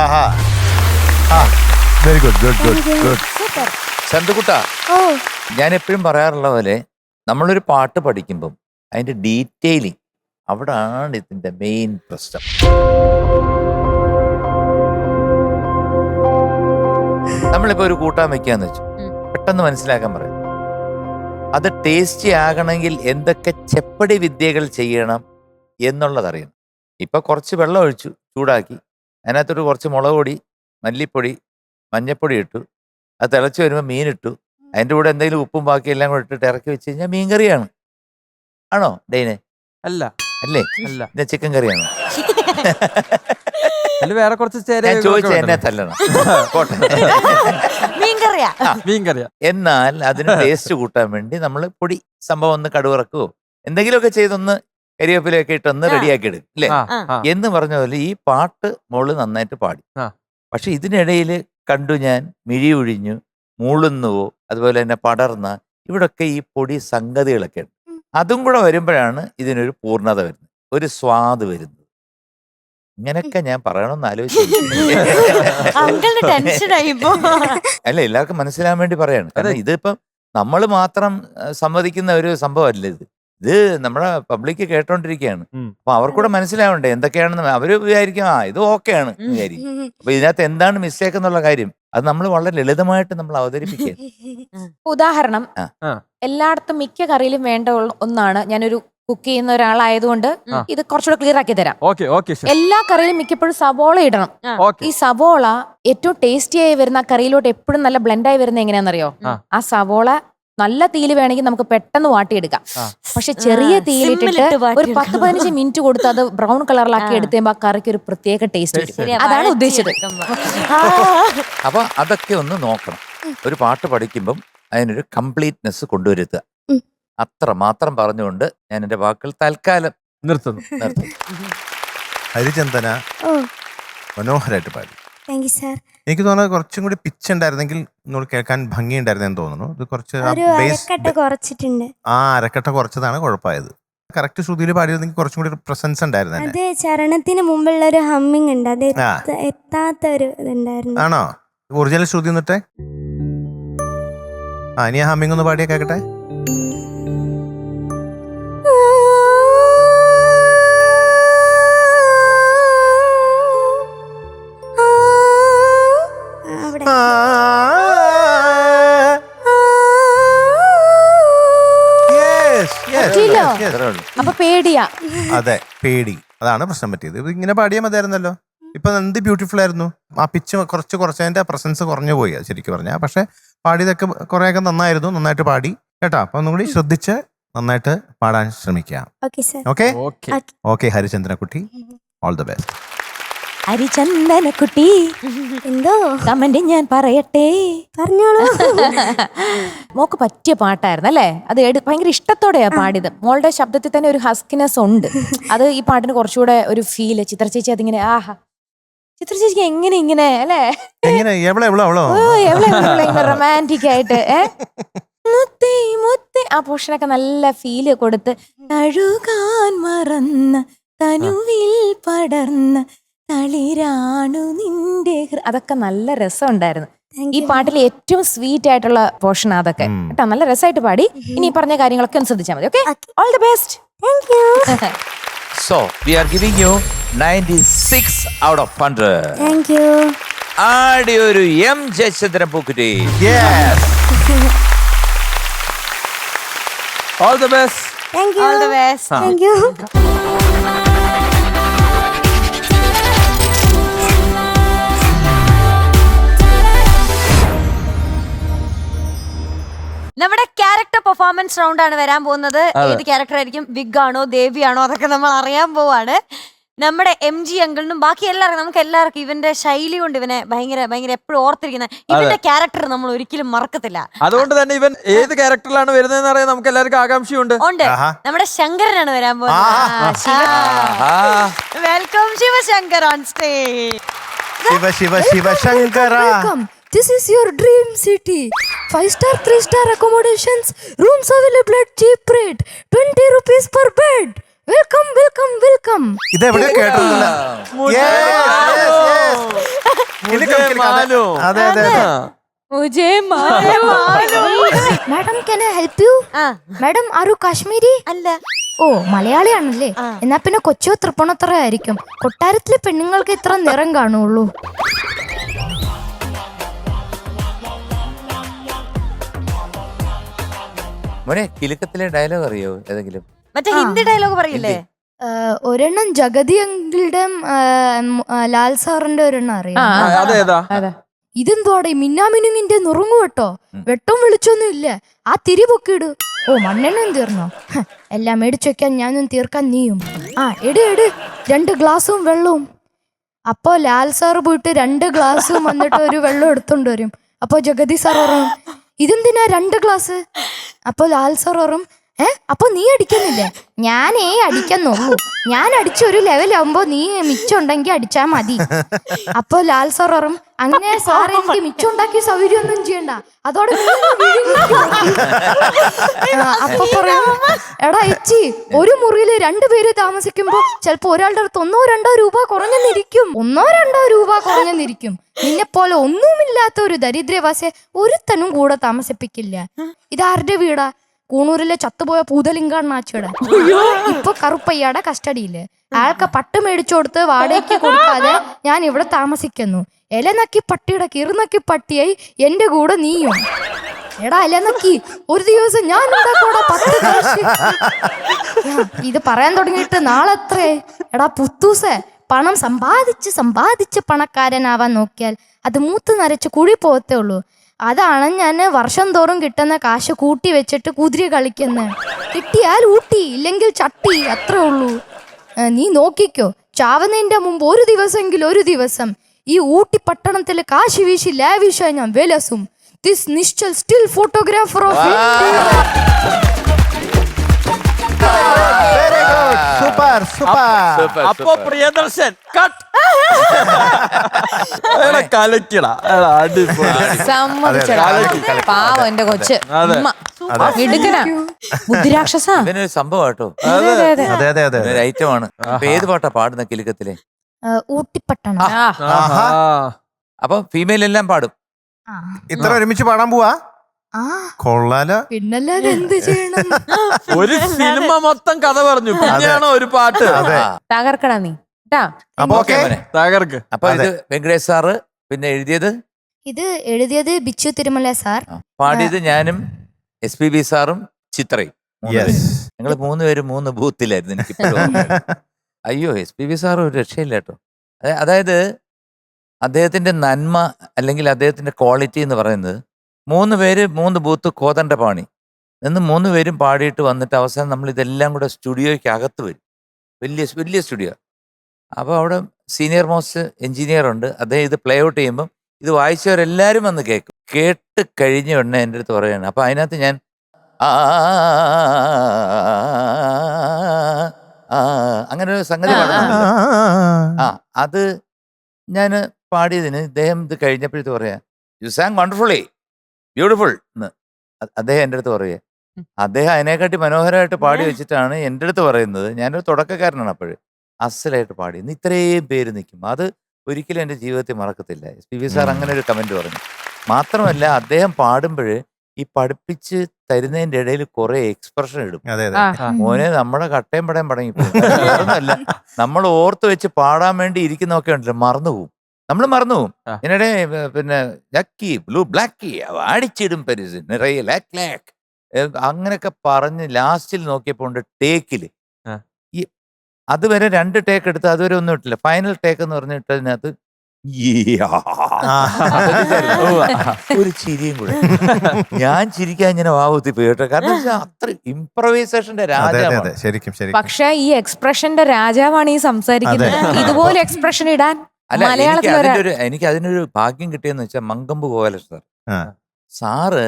ആഹാ very good good good good. ചന്തുകുട്ട, ഓ ഞാൻ എപ്പോഴും പറയാറുള്ള പോലെ നമ്മളൊരു പാട്ട് പഠിക്കുമ്പം അതിന്റെ ഡീറ്റെയിലിംഗ് അവിടാണ് ഇതിന്റെ മെയിൻ പ്രശ്നം. നമ്മളിപ്പോ ഒരു കൂട്ടാൻ വെക്കാന്ന് വെച്ചു, പെട്ടെന്ന് മനസ്സിലാക്കാൻ പറയും. അത് ടേസ്റ്റി ആകണമെങ്കിൽ എന്തൊക്കെ ചെപ്പടി വിദ്യകൾ ചെയ്യണം എന്നുള്ളതറിയണം. ഇപ്പൊ കുറച്ച് വെള്ളം ഒഴിച്ചു, ചൂടാക്കി, അതിനകത്തൊരു കുറച്ച് മുളക് പൊടി, മല്ലിപ്പൊടി, മഞ്ഞപ്പൊടി ഇട്ടു, അത് തിളച്ച് വരുമ്പോൾ മീനിട്ടു, അതിൻ്റെ കൂടെ എന്തെങ്കിലും ഉപ്പും ബാക്കി എല്ലാം കൂടെ ഇട്ടിട്ട് ഇറക്കി വെച്ച് കഴിഞ്ഞാൽ മീൻ കറിയാണ്. ആണോ ഡെയ്നെ? അല്ല അല്ലേ? അല്ല പിന്നെ ചിക്കൻ കറിയാണോ? അതിൽ വേറെ കുറച്ച് ഞാൻ ചോദിച്ച എന്നെ തല്ലണം. പോട്ടെ. മീൻകറിയാ. മീൻ കറിയാ. എന്നാൽ അതിന് ടേസ്റ്റ് കൂട്ടാൻ വേണ്ടി നമ്മൾ പൊടി സംഭവം ഒന്ന് കടുവറക്കോ എന്തെങ്കിലുമൊക്കെ ചെയ്തൊന്ന് കരിവേപ്പിലൊക്കെ ഇട്ടൊന്ന് റെഡിയാക്കി എടുക്കും അല്ലേ? എന്ന് പറഞ്ഞ പോലെ ഈ പാട്ട് മോള് നന്നായിട്ട് പാടി. പക്ഷെ ഇതിനിടയിൽ കണ്ടു ഞാൻ മിഴി ഒഴിഞ്ഞു, മൂളുന്നുവോ, അതുപോലെ തന്നെ പടർന്ന, ഇവിടൊക്കെ ഈ പൊടി സംഗതികളൊക്കെ ഉണ്ട്. അതും കൂടെ വരുമ്പോഴാണ് ഇതിനൊരു പൂർണ്ണത വരുന്നത്, ഒരു സ്വാദ് വരുന്നത്. ഇങ്ങനെയൊക്കെ ഞാൻ പറയണമെന്ന് അങ്കിളിന് ടെൻഷനായി ഇപ്പോ. അല്ല, എല്ലാവർക്കും മനസ്സിലാൻ വേണ്ടി പറയാണ്. കാരണം ഇതിപ്പം നമ്മൾ മാത്രം സമ്മതിക്കുന്ന ഒരു സംഭവമല്ല ഇത്. ഇത് നമ്മുടെ പബ്ലിക് കേട്ടോണ്ടിരിക്കുകയാണ്. അപ്പൊ അവർക്കൂടെ മനസ്സിലാവണ്ടേ എന്തൊക്കെയാണെന്ന്. അവര് വിചാരിക്കും ഇത് ഓക്കെയാണ് വിചാരിക്കും. അപ്പൊ ഇതിനകത്ത് എന്താണ് മിസ്റ്റേക്ക് എന്നുള്ള കാര്യം അത് നമ്മൾ വളരെ ലളിതമായിട്ട് നമ്മൾ അവതരിപ്പിക്കുക. ഉദാഹരണം, എല്ലായിടത്തും മിക്ക കറിയിലും വേണ്ട ഒന്നാണ്, ഞാനൊരു കുക്ക് ചെയ്യുന്ന ഒരാളായതുകൊണ്ട് ഇത് കുറച്ചുകൂടെ ക്ലിയർ ആക്കി തരാം. എല്ലാ കറിയിലും മിക്കപ്പോഴും സവോള ഇടണം. ഈ സവോള ഏറ്റവും ടേസ്റ്റി ആയി വരുന്ന ആ കറിയിലോട്ട് എപ്പോഴും നല്ല ബ്ലെൻഡായി വരുന്നത് എങ്ങനെയാണെന്നറിയോ? ആ സവോള നല്ല തീയിൽ വേണമെങ്കിൽ നമുക്ക് പെട്ടെന്ന് വാട്ടിയെടുക്കാം. പക്ഷെ ചെറിയ തീയിലിട്ടിട്ട് ഒരു 10-15 മിനിറ്റ് കൊടുത്ത് അത് ബ്രൗൺ കളറിലാക്കി എടുത്തുമ്പോ ആ കറിക്ക് ഒരു പ്രത്യേക ടേസ്റ്റ് വരും. അതാണ് ഉദ്ദേശിച്ചത്. അപ്പൊ അതൊക്കെ ഒന്ന് നോക്കണം. ഒരു പാട്ട് പഠിക്കുമ്പം അതിനൊരു കംപ്ലീറ്റ്നെസ് കൊണ്ടുവരുത്തുക. അത്ര മാത്രം പറഞ്ഞുകൊണ്ട് ഞാൻ എന്റെ വാക്കുകൾ തൽക്കാലം നിർത്തുന്നു. ഹരിചന്ദന മനോഹരമായിട്ട് പാടി. Thank you sir. എനിക്ക് തോന്നുന്നത് കുറച്ചും കൂടി പിച്ച് ഉണ്ടായിരുന്നെങ്കിൽ നമ്മൾ കേൾക്കാൻ ഭംഗിയുണ്ടായിരുന്നെന്ന് തോന്നുന്നു. ഇത് കുറച്ച് അരക്കട്ട കുറച്ചിട്ടുണ്ട്. അരക്കട്ട കുറച്ചതാണ് കുഴപ്പമായത്. കറക്റ്റ് ശ്രുതിയിൽ പാടിയതെങ്കിൽ കുറച്ചും കൂടി പ്രസൻസ് ഉണ്ടായിരുന്നു. അത് ചരണത്തിന് മുമ്പുള്ള ഒരു ഹമ്മിങ് ഉണ്ട്, അത് എത്താത്ത ഒരു ഇതുണ്ടായിരുന്നു. ആണോ? ഒറിജിനൽ ശ്രുതി എന്നിട്ടേ ഇനി ആ ഹമ്മിങ് ഒന്ന് പാടിയാ കേക്കട്ടെ. അപ്പൊ പേടിയാ. അതെ, പേടി. അതാണ് പ്രശ്നം പറ്റിയത്. ഇത് ഇങ്ങനെ പാടിയാൽ മതിയായിരുന്നല്ലോ. ഇപ്പൊ എന്ത് ബ്യൂട്ടിഫുൾ ആയിരുന്നു. ആ പിച്ച് കുറച്ചതിന്റെ പ്രസൻസ് കുറഞ്ഞു പോയി ശരിക്കും പറഞ്ഞാൽ. പക്ഷെ പാടിയതൊക്കെ കുറെയൊക്കെ നന്നായിരുന്നു. നന്നായിട്ട് പാടി കേട്ടോ. അപ്പൊ ഒന്നും കൂടി ശ്രദ്ധിച്ച് നന്നായിട്ട് പാടാൻ ശ്രമിക്കാം. ഓക്കെ ഹരിചന്ദ്രൻകുട്ടി, ഓൾ ദ ബെസ്റ്റ്. ഹരിചന്ദനക്കുട്ടി, എന്തോ കമന്റ് ഞാൻ പറയട്ടെ? പറഞ്ഞോളൂ. മോക്ക് പറ്റിയ പാട്ടായിരുന്നു അല്ലേ? അത് ഭയങ്കര ഇഷ്ടത്തോടെയാ പാടിയത്. മോളുടെ ശബ്ദത്തിൽ തന്നെ ഒരു ഹസ്കിനെസ് ഉണ്ട്. അത് ഈ പാട്ടിന് കുറച്ചുകൂടെ ഒരു ഫീല്. ചിത്ര ചേച്ചി അതിങ്ങനെ ചിത്ര ചേച്ചിക്ക് എങ്ങനെ ഇങ്ങനെ അല്ലേ റൊമാൻറ്റിക് ആയിട്ട് മുത്തേ മുത്തേ ആ പോർഷനൊക്കെ നല്ല ഫീല് കൊടുത്ത്, തഴുകാൻ മറന്ന തനുവിൽ പടർന്ന തളിരാണു നിന്റെ, അതൊക്കെ നല്ല രസം ഉണ്ടായിരുന്നു. ഈ പാട്ടിൽ ഏറ്റവും സ്വീറ്റ് ആയിട്ടുള്ള പോർഷൻ അതൊക്കെ കേട്ടോ. നല്ല രസമായിട്ട് പാടി. ഇനി പറഞ്ഞ കാര്യങ്ങളൊക്കെ ഒന്ന് ശ്രദ്ധിച്ചാൽ മതി. Okay, all the best. Thank you. So we are giving you 96 out of 100. Thank you. ആടി ഒരു എം ജയചന്ദ്രൻ പൂക്കുറ്റി. All the best. Thank you. All the best. Thank you. നമ്മുടെ ക്യാരക്ടർ പെർഫോമൻസ് റൗണ്ട് ആണ് വരാൻ പോകുന്നത്. ഏത് ക്യാരക്ടർ ആയിരിക്കും? വിഗ് ആണോ ദേവിയാണോ അതൊക്കെ നമ്മൾ അറിയാൻ പോവാണ്. നമ്മുടെ MG അങ്കിളിനും ബാക്കി എല്ലാവർക്കും, നമുക്ക് എല്ലാവർക്കും ഇവന്റെ ശൈലി കൊണ്ട് ഇവനെ ഭയങ്കര ഭയങ്കര എപ്പോഴും ഓർത്തിരിക്കുന്ന ഇവന്റെ ക്യാരക്ടർ നമ്മൾ ഒരിക്കലും മറക്കത്തില്ല. അതുകൊണ്ട് തന്നെ ഇവൻ ഏത് ക്യാരക്ടറിലാണ് വരുന്നതെന്ന് അറിയാൻ നമുക്ക് എല്ലാവർക്കും ആകാംക്ഷയുണ്ട്. നമ്മുടെ ശങ്കരനാണ് വരാൻ പോകുന്നത്. Welcome Shivashankar on stage. Shivashankara. This is your dream city. 5-star, 3-star accommodations, rooms available at cheap rate, 20 rupees per bed. Welcome, welcome, welcome. ഇതെവിടെ കേട്ടിട്ടില്ല. കിലുക്കം, കിലുക്കം. മാലു. അതെ അതെ അതെ. Madam can I help you? Madam ആരു കാശ്മീരി അല്ല. ഓ മലയാളിയാണല്ലേ? എന്നാ പിന്നെ കൊച്ചോ തൃപ്പൂണിത്തുറ ആയിരിക്കും. കൊട്ടാരത്തിലെ പെണ്ണുങ്ങൾക്ക് ഇത്ര നിറം കാണുള്ളൂ. മോനെ കിലുക്കത്തിലെ ഡയലോഗ് അറിയോ ഏതെങ്കിലും? മറ്റേ ഹിന്ദി ഡയലോഗ് പറയില്ലേ? ഒരെണ്ണം ജഗതി അങ്കിളുടെ ലാൽ സാറിന്റെ ഒരെണ്ണം അറിയാം. അതേതാ? ഇതെന്തോടെ മിന്നാമിനുങ്ങിന്റെ നുറുങ്ങു വെട്ടോ? വെട്ടം വെളിച്ചൊന്നും ഇല്ല. ആ തിരി പൊക്കിയിട്. ഓ മണ്ണെണ്ണയും തീർന്നോ? എല്ലാം മേടിച്ചു വെക്കാൻ ഞാനും തീർക്കാൻ നീയും. ആ എട് 2 ഗ്ലാസും വെള്ളവും. അപ്പോ ലാൽ സാറ് പോയിട്ട് 2 ഗ്ലാസും വന്നിട്ട് ഒരു വെള്ളം എടുത്തോണ്ട് വരും. അപ്പൊ ജഗതി സാർ പറയും ഇതെന്തിനാ 2 ഗ്ലാസ്? അപ്പൊ ലാൽ സാർ പറയും അപ്പൊ നീ അടിക്കുന്നില്ലേ? ഞാനേ അടിക്കുന്നുള്ളൂ. ഞാൻ അടിച്ച ഒരു ലെവലാവുമ്പോ നീ മിച്ചം ഉണ്ടെങ്കിൽ അടിച്ചാ മതി. അപ്പൊ ലാൽ സാർ പറയും അങ്ങനെ സാറ് എനിക്ക് മിച്ചം ഉണ്ടാക്കിയ സൗകര്യം ഒന്നും ചെയ്യണ്ട, അതോടെ നീ അങ്ങ് വിഴുങ്ങിക്കോ." അപ്പൊ പറയും എടാ എച്ചി, ഒരു മുറിയില് 2 പേര് താമസിക്കുമ്പോ ചിലപ്പോ ഒരാളുടെ അടുത്ത് 1-2 രൂപ കുറഞ്ഞെന്നിരിക്കും. 1-2 രൂപ കുറഞ്ഞെന്നിരിക്കും. നിന്നെ പോലെ ഒന്നുമില്ലാത്ത ഒരു ദരിദ്രവാസിയെ ഒരുത്തനും കൂടെ താമസിപ്പിക്കില്ല. ഇതാരുടെ വീടാ? കൂണൂരിലെ ചത്തുപോയ പൂതലിംഗാണ്ണാച്ചിയുടെ. ഇപ്പൊ കറുപ്പയ്യയുടെ കസ്റ്റഡിയില്. അയാൾക്ക് പട്ട് മേടിച്ചു കൊടുത്ത് വാടകയ്ക്ക് കൊടുക്കാതെ ഞാൻ ഇവിടെ താമസിക്കുന്നു. എലനക്കി പട്ടിയുടെ കിറുനക്കി പട്ടിയായി എന്റെ കൂടെ നീയും. എടാ എലനക്കി, ഒരു ദിവസം ഞാൻ ഉണ്ടാക്കൂടാ 10 കാശ്. ഇത് പറയാൻ തുടങ്ങിയിട്ട് നാളെത്രേ? എടാ പുത്തൂസേ, പണം സമ്പാദിച്ച് പണക്കാരനാവാൻ നോക്കിയാൽ അത് മൂത്ത് നരച്ച് കുഴി പോകത്തേ ഉള്ളൂ. അതാണ് ഞാൻ വർഷം തോറും കിട്ടുന്ന കാശ് കൂട്ടി വെച്ചിട്ട് കുതിര കളിക്കുന്നത്. കിട്ടിയാൽ ഊട്ടി, ഇല്ലെങ്കിൽ ചട്ടി, അത്രേ ഉള്ളൂ. നീ നോക്കിക്കോ, ചാവുന്നതിന്റെ മുമ്പ് ഒരു ദിവസം ഈ ഊട്ടി പട്ടണത്തിൽ കാശ് വീശി ലാവിഷായി ഞാൻ വിലസും. This Nishchal still photographer of super super. അപ്പൊ പ്രിയദർശൻ കട്ട് കലക്കിടാ. പാവം എന്റെ കൊച്ച്. മിടുക്കനാ, ബുദ്ധിരാക്ഷസ. ഇവനൊരു സംഭവം കേട്ടോ, അതെ അതെ അതെ. ഒരു ഐറ്റമാണ്. ഇപ്പൊ ഏത് പാട്ടാ പാടുന്ന കിലുക്കത്തിലെ? ഊട്ടിപ്പട്ടണം. അപ്പൊ ഫീമെയിൽ എല്ലാം പാടും. ഇത്ര ഒരുമിച്ച് പാടാൻ പോവാ? കൊള്ളാലോ. പിന്നല്ലാതെ എന്ത് ചെയ്യണം? ഒരു സിനിമ മൊത്തം കഥ പറഞ്ഞു, പിന്നെയാണോ ഒരു പാട്ട്? തകർക്കടാ നീ. തകർക്ക്. അപ്പൊ ഇത് വെങ്കടേഷ് സാറ്, പിന്നെ ഇത് എഴുതിയത് ബിച്ചു തിരുമല സാർ, പാടിയത് ഞാനും SPB സാറും ചിത്രയും. ഞങ്ങൾ 3 പേരും 3 ബൂത്തിലായിരുന്നു. എനിക്ക് അയ്യോ, SPB സാറ് ഒരു രക്ഷയില്ല കേട്ടോ. അതായത് അദ്ദേഹത്തിന്റെ നന്മ അല്ലെങ്കിൽ അദ്ദേഹത്തിന്റെ ക്വാളിറ്റി എന്ന് പറയുന്നത്, 3 പേര് 3 ബൂത്ത് കോതണ്ട പാണി നിന്ന് 3 പേരും പാടിയിട്ട് വന്നിട്ട് അവസാനം നമ്മൾ ഇതെല്ലാം കൂടെ സ്റ്റുഡിയോയ്ക്ക് അകത്ത് വരും. വലിയ സ്റ്റുഡിയോ. അപ്പോൾ അവിടെ സീനിയർ മോസ്റ്റ് എഞ്ചിനീയർ ഉണ്ട്. അദ്ദേഹം ഇത് പ്ലേ ഔട്ട് ചെയ്യുമ്പം ഇത് വായിച്ചവരെല്ലാവരും വന്ന് കേൾക്കും. കേട്ട് കഴിഞ്ഞ ഉടനെ എൻ്റെ അടുത്ത് പറയുകയാണ്. അപ്പോൾ അതിനകത്ത് ഞാൻ അങ്ങനെ ഒരു സംഗതി പാടുന്നുണ്ട്. അത് ഞാൻ പാടിയതിന് ഇദ്ദേഹം ഇത് കഴിഞ്ഞപ്പോഴത്തെ പറയാ, യു സാങ് വണ്ടർഫുള്ളി ബ്യൂട്ടിഫുൾ എന്ന് അദ്ദേഹം എൻ്റെ അടുത്ത് പറയുക. അദ്ദേഹം അതിനെക്കാട്ടി മനോഹരമായിട്ട് പാടി വെച്ചിട്ടാണ് എൻ്റെ അടുത്ത് പറയുന്നത്. ഞാനൊരു തുടക്കക്കാരനാണ്. അപ്പോൾ അസലായിട്ട് പാടി ഇന്ന് ഇത്രയും പേര് നിൽക്കും. അത് ഒരിക്കലും എൻ്റെ ജീവിതത്തിൽ മറക്കത്തില്ല. SPB സാർ അങ്ങനെ ഒരു കമൻറ്റ് പറഞ്ഞു. മാത്രമല്ല അദ്ദേഹം പാടുമ്പോൾ ഈ പഠിപ്പിച്ച് തരുന്നതിൻ്റെ ഇടയിൽ കുറെ എക്സ്പ്രഷൻ ഇടും. മോനെ നമ്മുടെ കട്ടയും പടയും പടങ്ങിപ്പോകും. നമ്മൾ ഓർത്ത് വെച്ച് പാടാൻ വേണ്ടി ഇരിക്കുന്നൊക്കെ ഉണ്ടല്ലോ, മറന്നുപോകും. നമ്മൾ മറന്നുപോകും. ഇതിനിടെ പിന്നെ ലക്കി ബ്ലൂ ബ്ലാക്കി അടിച്ചിടും പരിസ് നിറയെ ലാക്ക് ലാക്ക് അങ്ങനെയൊക്കെ പറഞ്ഞ് ലാസ്റ്റിൽ നോക്കിയപ്പോൾ ഉണ്ട് ടേക്കില് ഈ അതുവരെ 2 ടേക്ക് എടുത്ത് അതുവരെ ഒന്നും ഇട്ടില്ല. ഫൈനൽ ടേക്ക് എന്ന് പറഞ്ഞിട്ട് അതിനകത്ത് ഒരു ചിരിയും കൂടെ. ഞാൻ ചിരിക്കാൻ ഇങ്ങനെ വാവുത്തി പോയി കേട്ടോ. കാരണം അത്ര ഇംപ്രവൈസേഷന്റെ രാജാവാണ്. പക്ഷെ ഈ എക്സ്പ്രഷന്റെ രാജാവാണ് ഈ സംസാരിക്കുന്നത്. ഇതുപോലെ എക്സ്പ്രഷൻ ഇടാൻ അല്ല, എനിക്ക് അതിനൊരു ഭാഗ്യം കിട്ടിയെന്ന് വെച്ചാൽ മങ്കമ്പ് ഗോപാലകൃഷ്ണൻ സാറ്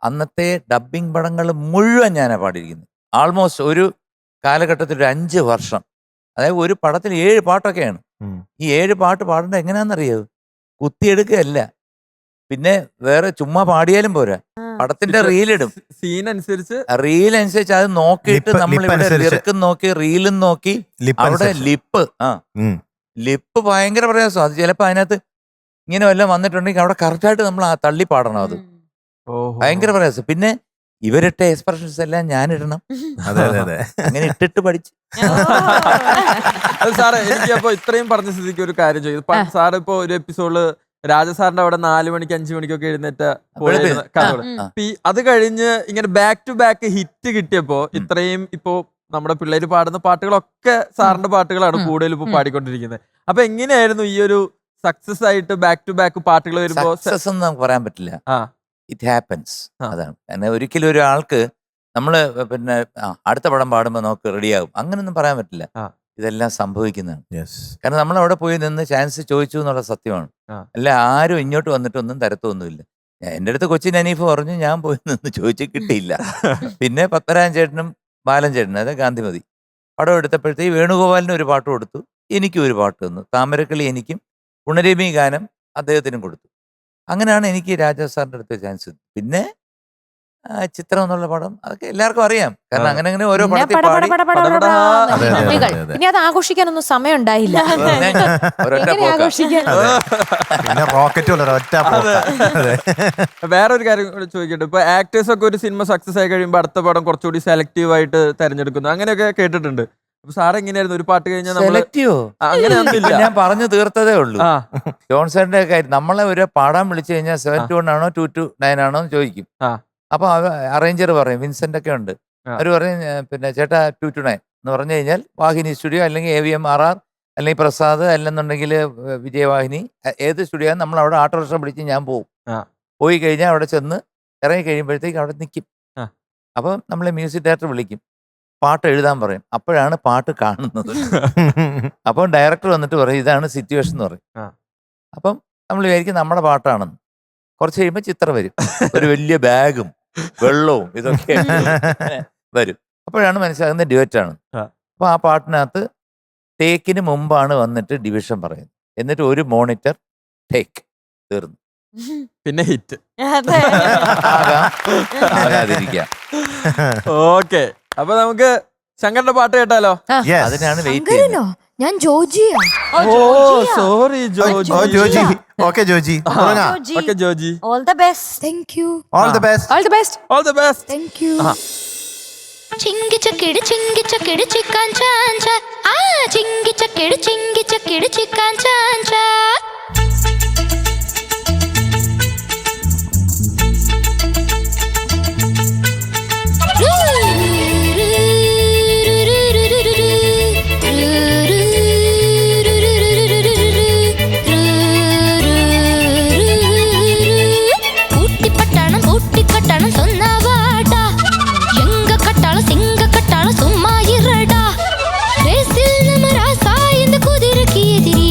അന്നത്തെ ഡബ്ബിംഗ് പടങ്ങൾ മുഴുവൻ ഞാനാ പാടിയിരിക്കുന്നത്. ആൾമോസ്റ്റ് ഒരു കാലഘട്ടത്തിൽ ഒരു 5 വർഷം. അതായത് ഒരു പടത്തിൽ 7 പാട്ടൊക്കെയാണ്. ഈ 7 പാട്ട് പാടേണ്ടത് എങ്ങനെയാണെന്നറിയോ? കുത്തിയെടുക്കുകയല്ല, പിന്നെ വേറെ ചുമ്മാ പാടിയാലും പോരാ, പടത്തിന്റെ റീലിടും. റീലനുസരിച്ച് അത് നോക്കിയിട്ട് നമ്മൾ ഇവിടെ ലിറിക്കും നോക്കി റീലും നോക്കി അവിടെ ലിപ്പ് ഭയങ്കര പ്രയാസം. അത് ചിലപ്പോൾ അതിനകത്ത് ഇങ്ങനെ വല്ലതും വന്നിട്ടുണ്ടെങ്കിൽ അവിടെ കറക്റ്റായിട്ട് നമ്മൾ ആ തള്ളി പാടണം. അത് ഭയങ്കര പ്രയാസം. പിന്നെ ഇവരിട്ട എക്സ്പ്രഷൻസ് എല്ലാം ഞാനിടണം. അതെ അതെ അതെ. അങ്ങനെ ഇട്ടിട്ട് പഠിച്ചു. അത് സാറേ എനിക്ക് അപ്പൊ ഇത്രയും പറഞ്ഞ സ്ഥിതിക്ക് ഒരു കാര്യം ചെയ്തു. സാർ ഇപ്പൊ ഒരു എപ്പിസോഡില് രാജസാറിന്റെ അവിടെ 4 മണിക്ക് 5 മണിക്കൊക്കെ എഴുന്നേറ്റ കഥകള്. അത് കഴിഞ്ഞ് ഇങ്ങനെ ബാക്ക് ടു ബാക്ക് ഹിറ്റ് കിട്ടിയപ്പോ ഇത്രയും ഇപ്പോ നമ്മുടെ പിള്ളേര് പാടുന്ന പാട്ടുകളൊക്കെ സാറിന്റെ പാട്ടുകളാണ് കൂടുതൽ ഇപ്പൊ പാടിക്കൊണ്ടിരിക്കുന്നത്. അപ്പൊ എങ്ങനെയായിരുന്നു ഈ ഒരു സക്സസ് ആയിട്ട് ബാക്ക് ടു ബാക്ക് പാട്ടുകൾ വരുമ്പോ? സക്സസ് എന്ന് നമുക്ക് പറയാൻ പറ്റില്ല. It happens. അതാണ്. കാരണം ഒരിക്കലും ഒരാൾക്ക് നമ്മള് പിന്നെ അടുത്ത പടം പാടുമ്പോൾ നമുക്ക് റെഡിയാകും അങ്ങനൊന്നും പറയാൻ പറ്റില്ല. ഇതെല്ലാം സംഭവിക്കുന്നതാണ്. കാരണം നമ്മൾ അവിടെ പോയി നിന്ന് ചാൻസ് ചോദിച്ചു എന്നുള്ള സത്യമാണ്. അല്ല ആരും ഇങ്ങോട്ട് വന്നിട്ടൊന്നും തരത്തൊന്നുമില്ല. എൻ്റെ അടുത്ത് കൊച്ചിൻ അനീഫ് പറഞ്ഞു, ഞാൻ പോയി നിന്ന് ചോദിച്ചു കിട്ടിയില്ല. പിന്നെ പത്മരാജൻ ചേട്ടനും ബാലൻ ചേട്ടനും, അതായത് ഗാന്ധിമതി പടം എടുത്തപ്പോഴത്തേക്ക് വേണുഗോപാലിന് ഒരു പാട്ട് കൊടുത്തു, എനിക്കും ഒരു പാട്ട് തന്നു. താമരക്കളി എനിക്കും പുണരേമി ഗാനം അദ്ദേഹത്തിനും കൊടുത്തു. അങ്ങനെയാണ് എനിക്ക് രാജാ സാറിൻ്റെ അടുത്ത് ചാൻസ്. പിന്നെ ചിത്രം എന്നുള്ള പടം അതൊക്കെ എല്ലാവർക്കും അറിയാം. കാരണം അങ്ങനെ അങ്ങനെ ഓരോ പടത്തിൽ പാടി പിന്നെ അത് ആഘോഷിക്കാനൊന്നും സമയം ഉണ്ടായില്ല. വേറൊരു കാര്യം ചോദിക്കട്ടെ, ഇപ്പൊ ആക്ടേഴ്സ് ഒക്കെ ഒരു സിനിമ സക്സസ് ആയി കഴിയുമ്പോൾ അടുത്ത പടം കുറച്ചുകൂടി സെലക്റ്റീവ് ആയിട്ട് തെരഞ്ഞെടുക്കുന്നു, അങ്ങനെയൊക്കെ കേട്ടിട്ടുണ്ട്. അപ്പൊ സാർ എങ്ങനെയായിരുന്നു ഒരു പാട്ട് കഴിഞ്ഞാൽ അങ്ങനെയൊന്നുമില്ല? ഞാൻ പറഞ്ഞു തീർത്തതേ ഉള്ളൂ. ജോൺസന്റെ കാര്യം നമ്മളെ ഒരു പാടാൻ വിളിച്ചു കഴിഞ്ഞാൽ 7-1 ആണോ 2-9 ആണോ എന്ന് ചോദിക്കും. അപ്പൊ അറേഞ്ചർ പറയും, വിൻസെന്റ് ഒക്കെ ഉണ്ട്, അവർ പറയും പിന്നെ ചേട്ടാ 2-9 എന്ന് പറഞ്ഞു കഴിഞ്ഞാൽ വാഹിനി സ്റ്റുഡിയോ അല്ലെങ്കിൽ AVM RR അല്ലെങ്കിൽ പ്രസാദ് അല്ലെന്നുണ്ടെങ്കിൽ വിജയവാഹിനി ഏത് സ്റ്റുഡിയോ നമ്മൾ അവിടെ ഓട്ടോറിക്ഷ പിടിച്ച് ഞാൻ പോകും. പോയി കഴിഞ്ഞാൽ അവിടെ ചെന്ന് ഇറങ്ങി കഴിയുമ്പോഴത്തേക്ക് അവിടെ നിൽക്കും. അപ്പം നമ്മളെ മ്യൂസിക് ഡയറക്ടർ വിളിക്കും, പാട്ട് എഴുതാൻ പറയും. അപ്പോഴാണ് പാട്ട് കാണുന്നത്. അപ്പം ഡയറക്ടർ വന്നിട്ട് പറയും ഇതാണ് സിറ്റുവേഷൻ എന്ന് പറയും. അപ്പം നമ്മൾ വിചാരിക്കും നമ്മുടെ പാട്ടാണെന്ന്. കുറച്ച് കഴിയുമ്പോൾ ചിത്രം വരും, ഒരു വലിയ ബാഗും വെള്ളവും ഇതൊക്കെ വരും. അപ്പോഴാണ് മനസ്സിലാകുന്നത് ഡ്യുവറ്റാണ്. അപ്പൊ ആ പാട്ടിനകത്ത് ടേക്കിന് മുമ്പാണ് വന്നിട്ട് ഡിവിഷൻ പറയുന്നത്. എന്നിട്ട് ഒരു മോണിറ്റർ ടേക്ക് തീർന്നു, പിന്നെ ഹിറ്റ് ആകാതിരിക്കാം. ഓക്കെ, അപ്പൊ നമുക്ക് ശങ്കറിന്റെ പാട്ട് കേട്ടാലോ? അതിനാണ് വെയിറ്റ് ചെയ്യുന്നത്. ഞാൻ ജോജിയാ. Sorry Joji. Okay Joji. Okay Joji. All the best. Thank you. All the best. All the best. All the best. Thank you. ചിങ്കി ചക്കിടി ചിക്കാൻ ചാഞ്ച, ആ ചിങ്കി ചക്കിടി ചിക്കാൻ ചാഞ്ച. கட்டணம் சொன்னவாடா, எங்க கட்டாளம் சிங்க கட்டாளம் சும்மா இருடா. ரேசில் நம்ம ராசா இந்த குதிரைக்கு எதிரி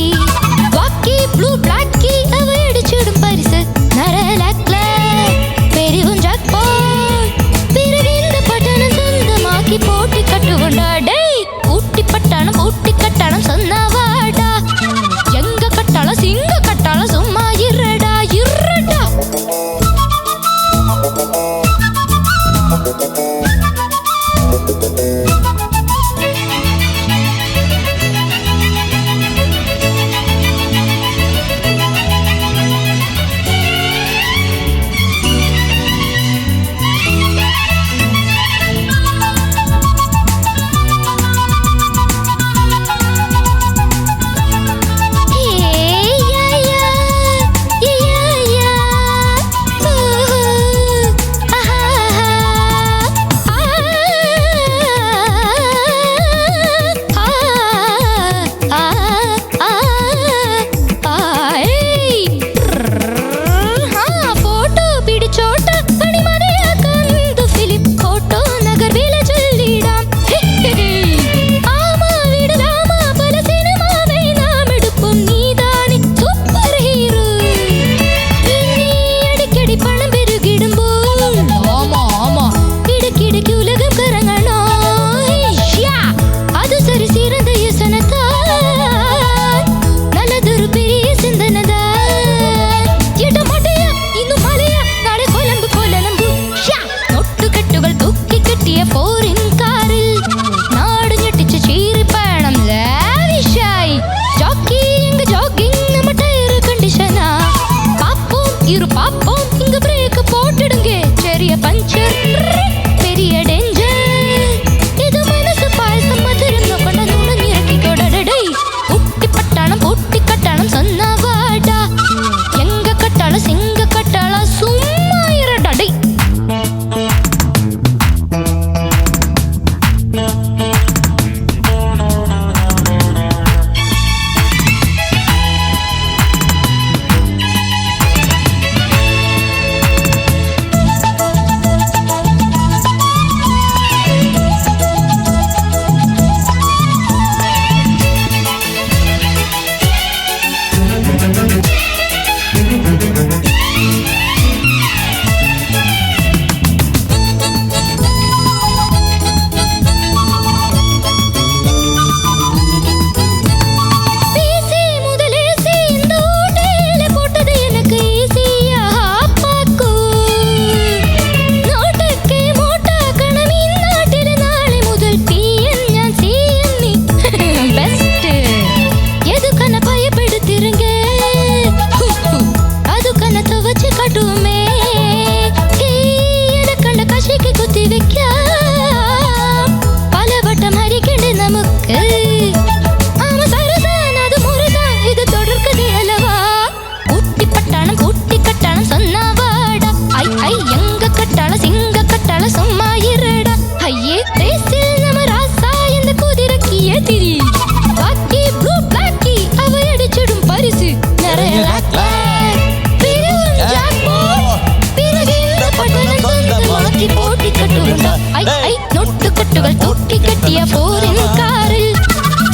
ലാക് ലാക്. പിരിവും jackpot. പിറകിന്ന് പട്ടണം സ്വന്തമാക്കി പോട്ടിക്കെട്ടുണ്ട. ഐ ഐ നൊട്ടുകൊട്ടുകൾ തൂക്കിക്കെട്ടിയ ഫോറിൻ കാറിൽ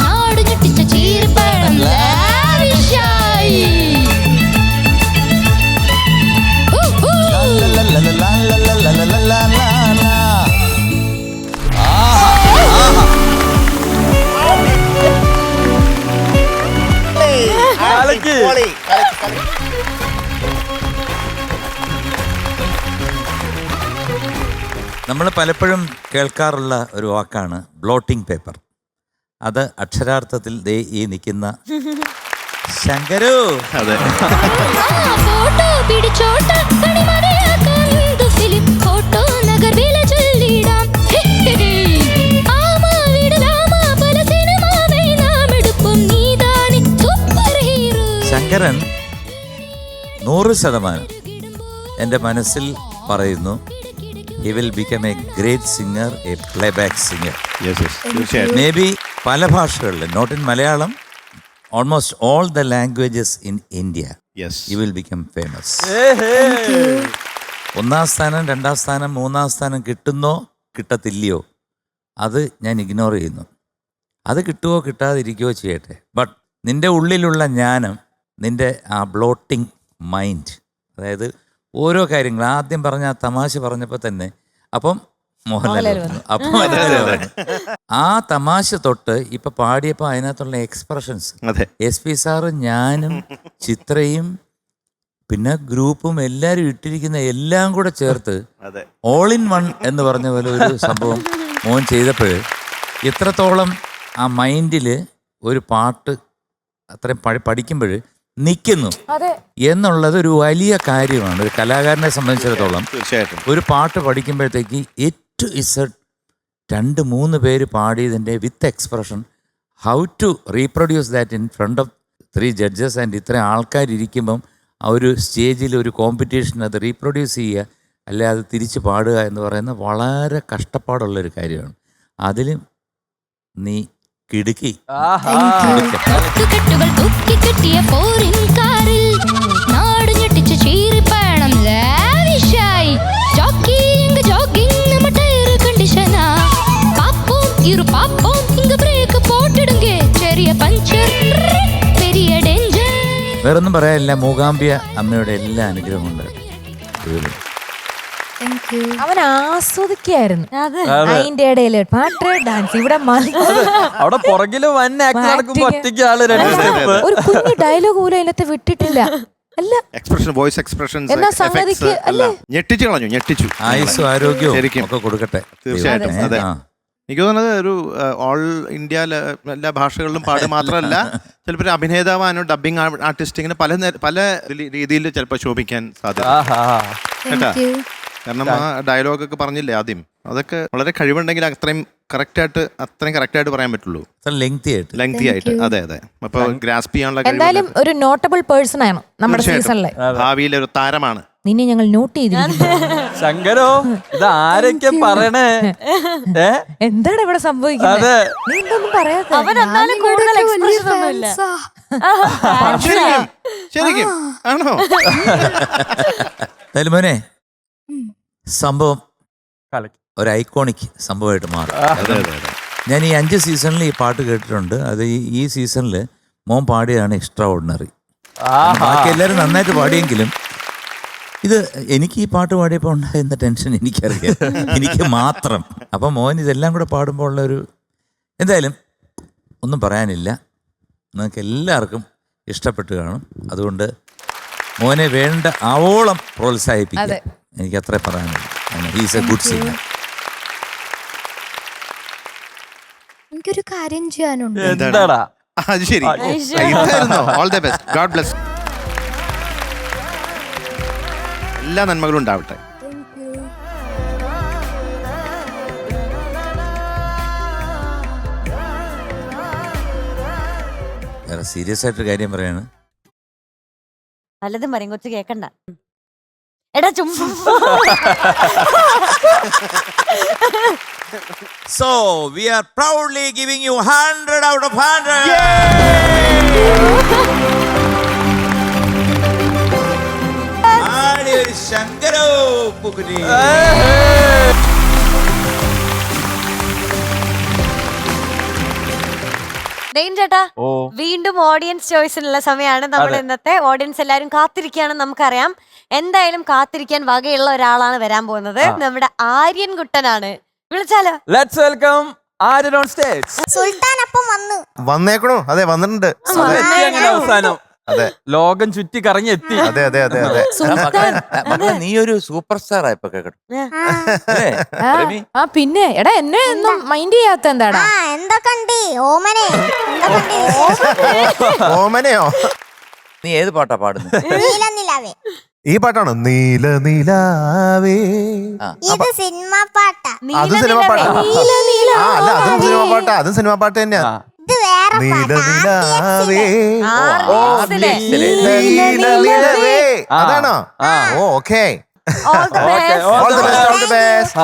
നാട് ഞെട്ടിച്ച ചീറിപ്പഴം ലാവിഷായി. നമ്മൾ പലപ്പോഴും കേൾക്കാറുള്ള ഒരു വാക്കാണ് ബ്ലോട്ടിംഗ് പേപ്പർ. അത് അക്ഷരാർത്ഥത്തിൽ ദേ ഈ നിൽക്കുന്ന ശങ്കരു. അതെ, ഫോട്ടോ പിടിച്ചോട്ട് കണിമറയാക്കാൻ ഫിലിം ഫോട്ടോ നഗർ വില ചൊല്ലിടാം. ആമാ വിടലാമാ പല സിനിമാവേ നാം എടുപ്പും നീതാനി സൂപ്പർ ഹീറോ. ശങ്കരൻ 100% എൻ്റെ മനസ്സിൽ പറയുന്നു he will become a great singer, a playback singer. തീർച്ചയായിട്ടും. Maybe പല ഭാഷകളിൽ, not in Malayalam, almost all the languages in India, you will become famous. ഒന്നാം സ്ഥാനം, രണ്ടാം സ്ഥാനം, മൂന്നാം സ്ഥാനം കിട്ടുന്നോ കിട്ടത്തില്ലയോ അത് ഞാൻ ഇഗ്നോർ ചെയ്യുന്നു. അത് കിട്ടുമോ കിട്ടാതിരിക്കുകയോ ചെയ്യട്ടെ. ബട്ട് നിൻ്റെ ഉള്ളിലുള്ള ജ്ഞാനം, നിൻ്റെ ആ ബ്ലോട്ടിംഗ് മൈൻഡ്, അതായത് ഓരോ കാര്യങ്ങൾ ആദ്യം പറഞ്ഞ ആ തമാശ പറഞ്ഞപ്പോൾ തന്നെ അപ്പം മോഹൻലാൽ വന്നു. അപ്പം ആ തമാശ തൊട്ട് ഇപ്പൊ പാടിയപ്പോൾ അതിനകത്തുള്ള എക്സ്പ്രഷൻസ്, SP സാറും ഞാനും ചിത്രയും പിന്നെ ഗ്രൂപ്പും എല്ലാവരും ഇട്ടിരിക്കുന്ന എല്ലാം കൂടെ ചേർത്ത് ഓൾ ഇൻ വൺ എന്ന് പറഞ്ഞ പോലെ ഒരു സംഭവം മോൻ ചെയ്തപ്പോൾ എത്രത്തോളം ആ മൈൻഡിൽ ഒരു പാട്ട് അത്രയും പഠിക്കുമ്പോൾ നിൽക്കുന്നു എന്നുള്ളത് ഒരു വലിയ കാര്യമാണ് ഒരു കലാകാരനെ സംബന്ധിച്ചിടത്തോളം. തീർച്ചയായിട്ടും ഒരു പാട്ട് പഠിക്കുമ്പോഴത്തേക്ക് ടു ഇസഡ് 2-3 പേര് പാടിയതിൻ്റെ with expression, how to reproduce that in front of 3 judges and ഇത്രയും ആൾക്കാരിയ്ക്കുമ്പം ആ ഒരു സ്റ്റേജിൽ ഒരു കോമ്പറ്റീഷൻ അത് റീപ്രൊഡ്യൂസ് ചെയ്യുക, അല്ലെ അത് തിരിച്ച് പാടുക എന്ന് പറയുന്നത് വളരെ കഷ്ടപ്പാടുള്ളൊരു കാര്യമാണ്. അതിലും നീ കിടുക്കി. കെട്ടുകൾ തൂക്കിക്കെട്ടിയ ഫോറിൻ കാറിൽ നാട് ഞെട്ടിച്ച ചീറിപ്പഴം ലാവിഷായി. ജോക്കിങ് ജോക്കിങ് നമ്മ ടയർ കണ്ടീഷനാ പാപ്പോം ഇരു പാപ്പോം ഇങ്ങ ബ്രേക്ക് പോട്ടിടുങ്ക ചെറിയ പഞ്ചർ പെരിയ ഡേഞ്ചർ. വേറൊന്നും പറയാനില്ല, മൂകാംബിയ അമ്മയുടെ എല്ലാ അനുഗ്രഹവും ഉണ്ട്. അവൻ ആസ്വദിക്കായിരുന്നു അതിന്റെ ഇടയില് പാട്ട് ഡാൻസ് ഇവിടെ അവിടെ പുറകില് വൻ ആക്ട് നടക്കുമ്പോ ഒറ്റയ്ക്ക് ആള് രണ്ട് സ്റ്റെപ്പ്. ഒരു കുഞ്ഞു ഡയലോഗ് പോലും അതിനകത്ത് വിട്ടിട്ടില്ല. അല്ല എക്സ്പ്രഷൻ, വോയിസ് എക്സ്പ്രഷൻസ്, എന്നാ സംഗതിക്ക് അല്ലേ ഞെട്ടിച്ചു കളഞ്ഞു, ഞെട്ടിച്ചു. ആയുസ്സും ആരോഗ്യവും ഒക്കെ കൊടുക്കട്ടെ. തീർച്ചയായിട്ടും. അതെ, എനിക്ക് തോന്നുന്നത് ഒരു ഓൾ ഇന്ത്യ എല്ലാ ഭാഷകളിലും പാടുക മാത്രമല്ല, ചിലപ്പോൾ അഭിനേതാവാനോ ഡബിങ് ആർട്ടിസ്റ്റ് ഇങ്ങനെ പല രീതിയിൽ ചിലപ്പോൾ ശോഭിക്കാൻ സാധ്യത. കാരണം ആ ഡയലോഗൊക്കെ പറഞ്ഞില്ലേ ആദ്യം, അതൊക്കെ വളരെ കഴിവുണ്ടെങ്കിൽ അത്രയും കറക്റ്റായിട്ട് പറയാൻ പറ്റുള്ളൂ. ലെങ്തി ആയിട്ട്. അതെ അതെ. അപ്പൊ ഗ്രാസ്പ് ചെയ്യാനുള്ള എന്തായാലും ഒരു നോട്ടബിൾ പേഴ്സൺ ആണ് നമ്മുടെ സീസണിലെ. ഭാവിയിലെ ഒരു താരമാണ്. നിന്നെ ഞങ്ങൾ നോട്ട് ചെയ്തിരിക്കുന്നു. ശങ്കരോ, ഇത് ആരൊക്കെ പറയണേ? എന്താണ് ഇവിടെ സംഭവിക്കുന്നത്? നീ എന്തൊന്നും പറയാത്ത. അവനെന്നാലും കൂടുതൽ എക്സ്പ്രഷൻ ഒന്നുമില്ല. ശരിക്കും ആണോ? മോനെ, സംഭവം ഒരു ഐക്കോണിക് സംഭവമായിട്ട് മാറി. ഞാൻ ഈ 5 സീസണിൽ ഈ പാട്ട് കേട്ടിട്ടുണ്ട്. അത് ഈ സീസണിൽ മോൻ പാടിയതാണ് എക്സ്ട്രാ ഓർഡിനറി. ബാക്കി എല്ലാവരും നന്നായിട്ട് പാടിയെങ്കിലും ഇത് എനിക്ക് ഈ പാട്ട് പാടിയപ്പോൾ ഉണ്ടായിരുന്ന ടെൻഷൻ എനിക്കറിയാം, എനിക്ക് മാത്രം. അപ്പം മോൻ ഇതെല്ലാം കൂടെ പാടുമ്പോൾ ഉള്ളൊരു, എന്തായാലും ഒന്നും പറയാനില്ല, നിങ്ങൾക്ക് എല്ലാവർക്കും ഇഷ്ടപ്പെട്ട് കാണും. അതുകൊണ്ട് മോനെ വേണ്ട ആവോളം പ്രോത്സാഹിപ്പിക്കുക, എനിക്ക് അത്രേ പറയാനുള്ളൂ. He's A good singer. എനിക്കൊരു കാര്യം ചെയ്യാനുണ്ട്. എന്താടാ? അത് ശരി, all the best, God bless. എല്ലാ നന്മകളും ഉണ്ടാവട്ടെ. വേറെ സീരിയസ് ആയിട്ടൊരു കാര്യം പറയാണ്. പലതും പറയും, കൊച്ചു കേക്കണ്ട. എടാ ചുമ്മാ. So we are proudly giving you 100 out of 100. ഉപ്പുകുരി. Dain ചേട്ടാ ഓ വീണ്ടും ഓഡിയൻസ് ചോയ്സിനുള്ള സമയമാണ്. നമ്മൾ ഇന്നത്തെ ഓഡിയൻസ് എല്ലാരും കാത്തിരിക്കുകയാണെന്ന് നമുക്കറിയാം. എന്തായാലും കാത്തിരിക്കാൻ വകയുള്ള ഒരാളാണ് വരാൻ പോകുന്നത്. നമ്മുടെ ആര്യൻ കുട്ടനാണ്. വിളിച്ചാലോ? Let's welcome Aryan on stage. സുൽത്താൻ അപ്പം വന്നു. വന്നേക്കണോ? അതെ, വന്നിട്ടുണ്ട്. അങ്ങനെ അവസാനം അതെ, ലോകം ചുറ്റി കറങ്ങി എത്തി. അതെ അതെ അതെ അതെ. മക്കളെ നീ ഒരു സൂപ്പർ സ്റ്റാർ ആയപ്പോ കേട്ടോ. അല്ലേ രവി? ആ പിന്നെ എടാ എന്നെ ഒന്നും മൈൻഡ് ചെയ്യാത്ത എന്താടാ? എന്തൊക്കെ ഓമനെ ഓമനയോ? നീ ഏത് പാട്ടാ പാടുന്നത്? നീലനിലാവേ. ഈ പാട്ടാണോ? നീല നിലാവേ. ഇത് സിനിമ പാട്ടാ. അത് സിനിമ പാട്ടാ. ആ അല്ല, അതും സിനിമ പാട്ടാ. അതും സിനിമ പാട്ട് തന്നെയാ. ഇത് വേറെ നീല നിലാവേ. നിലവേ. അതാണോ? ഓ okay. All the best. All the best, all the best.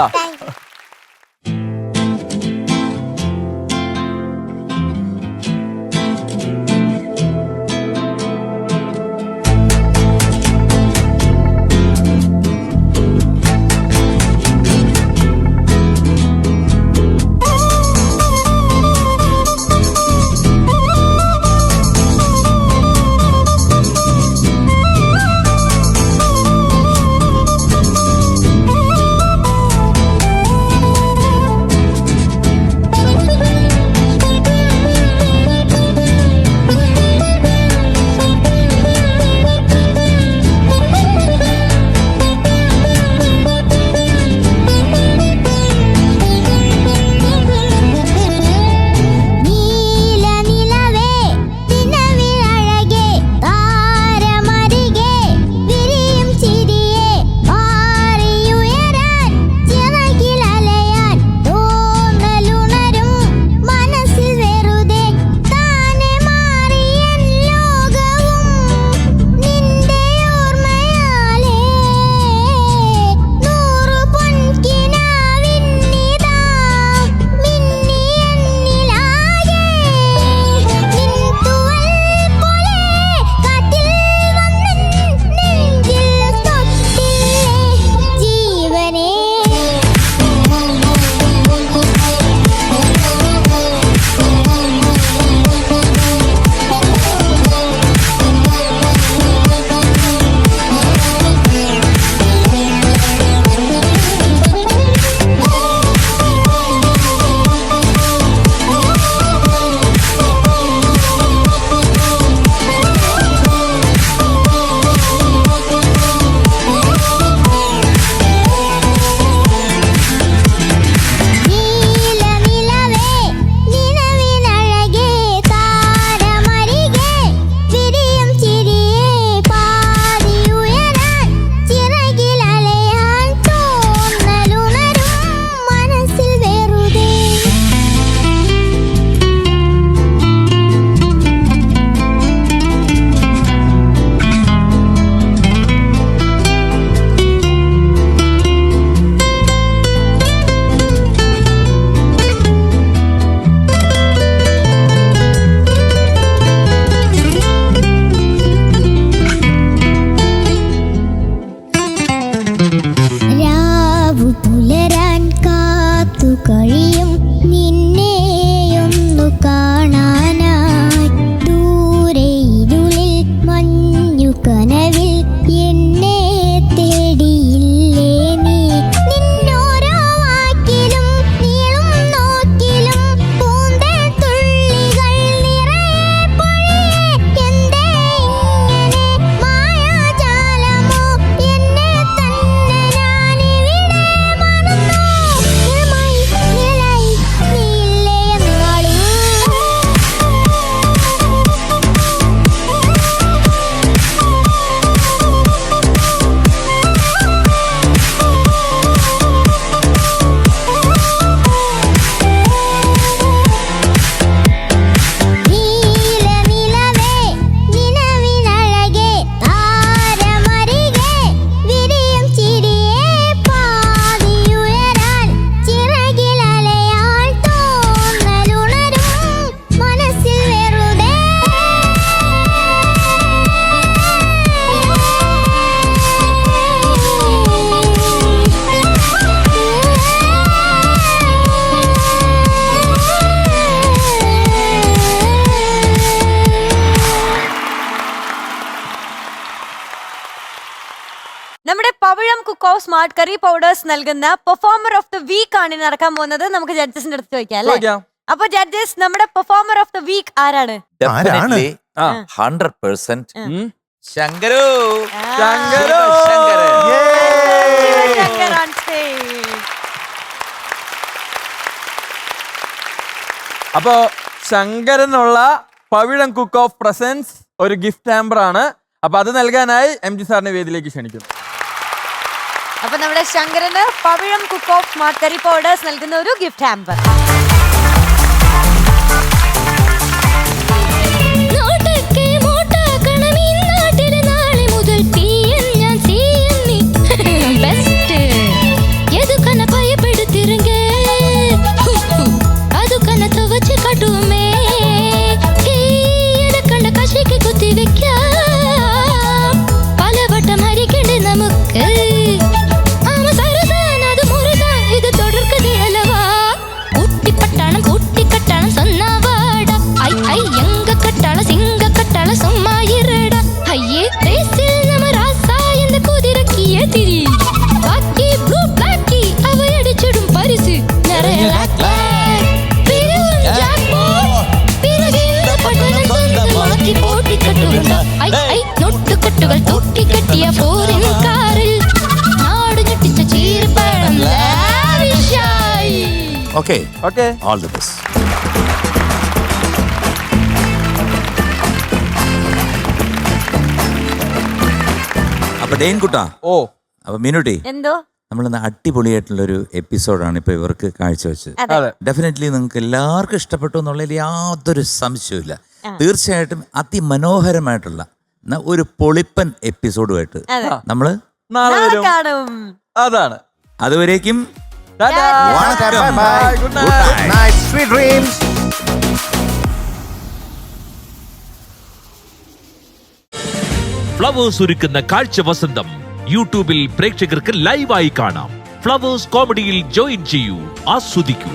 നമ്മുടെ Pavizham cook of smart curry powders നൽകുന്ന പെർഫോമർ ഓഫ് ദ വീക്ക് ആണ് ഇനി നടക്കാൻ പോകുന്നത്. നമുക്ക് ജഡ്ജസിന്റെ അടുത്ത് ചോദിക്കാം അല്ലേ? അപ്പൊ ജഡ്ജസ്, നമ്മുടെ പെർഫോമർ ഓഫ് ദ വീക്ക് ആരാണ്? Definitely 100% ശങ്കരു. ശങ്കരു. Shankar on stage. അപ്പോ ശങ്കരനുള്ള പവിഴം കുക്ക് ഓഫ് പ്രസൻസ് ഒരു ഗിഫ്റ്റ് ഹാമ്പർ ആണ്. അപ്പൊ അത് നൽകാനായി MG സാറിനെ വേദിയിലേക്ക് ക്ഷണിക്കും. അപ്പൊ നമ്മുടെ ശങ്കരന് Pavizham cook of smart curry powders നൽകുന്ന ഒരു ഗിഫ്റ്റ് ഹാമ്പർ. നോട്ടൊക്കെ മോട്ടാക്കണം ഈ നാട്ടില് നാളെ മുതൽ PM ഞാൻ CM നീ ബെസ്റ്റ് എതുക്കന ഭയപ്പെടുത്തിരുങ്ക അതുക്കന തുവച്ച് കട്ടുമേ എനക്കണ്ട കശിക്ക് കുത്തി വെക്കാം പലവട്ടം ഹരിക്കണ്ടേ നമുക്ക് ആമ സരസാൻ അത് മുറുകാൻ ഇത് തുടർക്കതേ അലവാ കുട്ടിപ്പട്ടാണം കുട്ടിക്കട്ടാണം சொன்னாவாட ஐ ஐ எங்க கட்டாள சிங்க கட்டாள சும்மா இருடா ஐயே ரேசில் நம்ம ராசா இந்த குதிரைக்கு எதிரி பாக்கி ப்ளூ பிளாக்கி அவ அடிச்சிடும் பரிசு நிறைய லாக் பிரிவும் ஜாக்பாட் பிறகு இந்த பட்டணம் சொந்தமாக்கி போட்டி கட்டுவா ஐ ஐ நொட்டு கட்டுகள் தொட்டி கட்டிய போரின் காரில் நாடு ഞെട്ടിച്ച ചീർപ്പഴം ലാവിഷായി. Okay. Okay. All the best. അപ്പൊ ഡെയിൻ കുട്ടാ, ഓ അപ്പൊ മീനുട്ടി, എന്തോ നമ്മളിന്ന് അടിപൊളിയായിട്ടുള്ളൊരു എപ്പിസോഡാണ് ഇപ്പൊ ഇവർക്ക് കാഴ്ചവെച്ചത്. അതെ. ഡെഫിനറ്റ്ലി നിങ്ങൾക്ക് എല്ലാവർക്കും ഇഷ്ടപ്പെട്ടു എന്നുള്ളതിൽ യാതൊരു സംശയവുമില്ല. തീർച്ചയായിട്ടും അതിമനോഹരമായിട്ടുള്ള ഒരു പൊളിപ്പൻ എപ്പിസോഡുമായിട്ട് നമ്മള് നാളെ വരും. കാണും. അതാണ്. അതുവരേക്കും Tata. Bye. Good Good night. night. Sweet dreams. Flowers ഒരുക്കുന്ന കാഴ്ച വസന്തം യൂട്യൂബിൽ പ്രേക്ഷകർക്ക് ലൈവായി കാണാം. ഫ്ലവേഴ്സ് കോമഡിയിൽ ജോയിൻ ചെയ്യൂ, ആസ്വദിക്കൂ.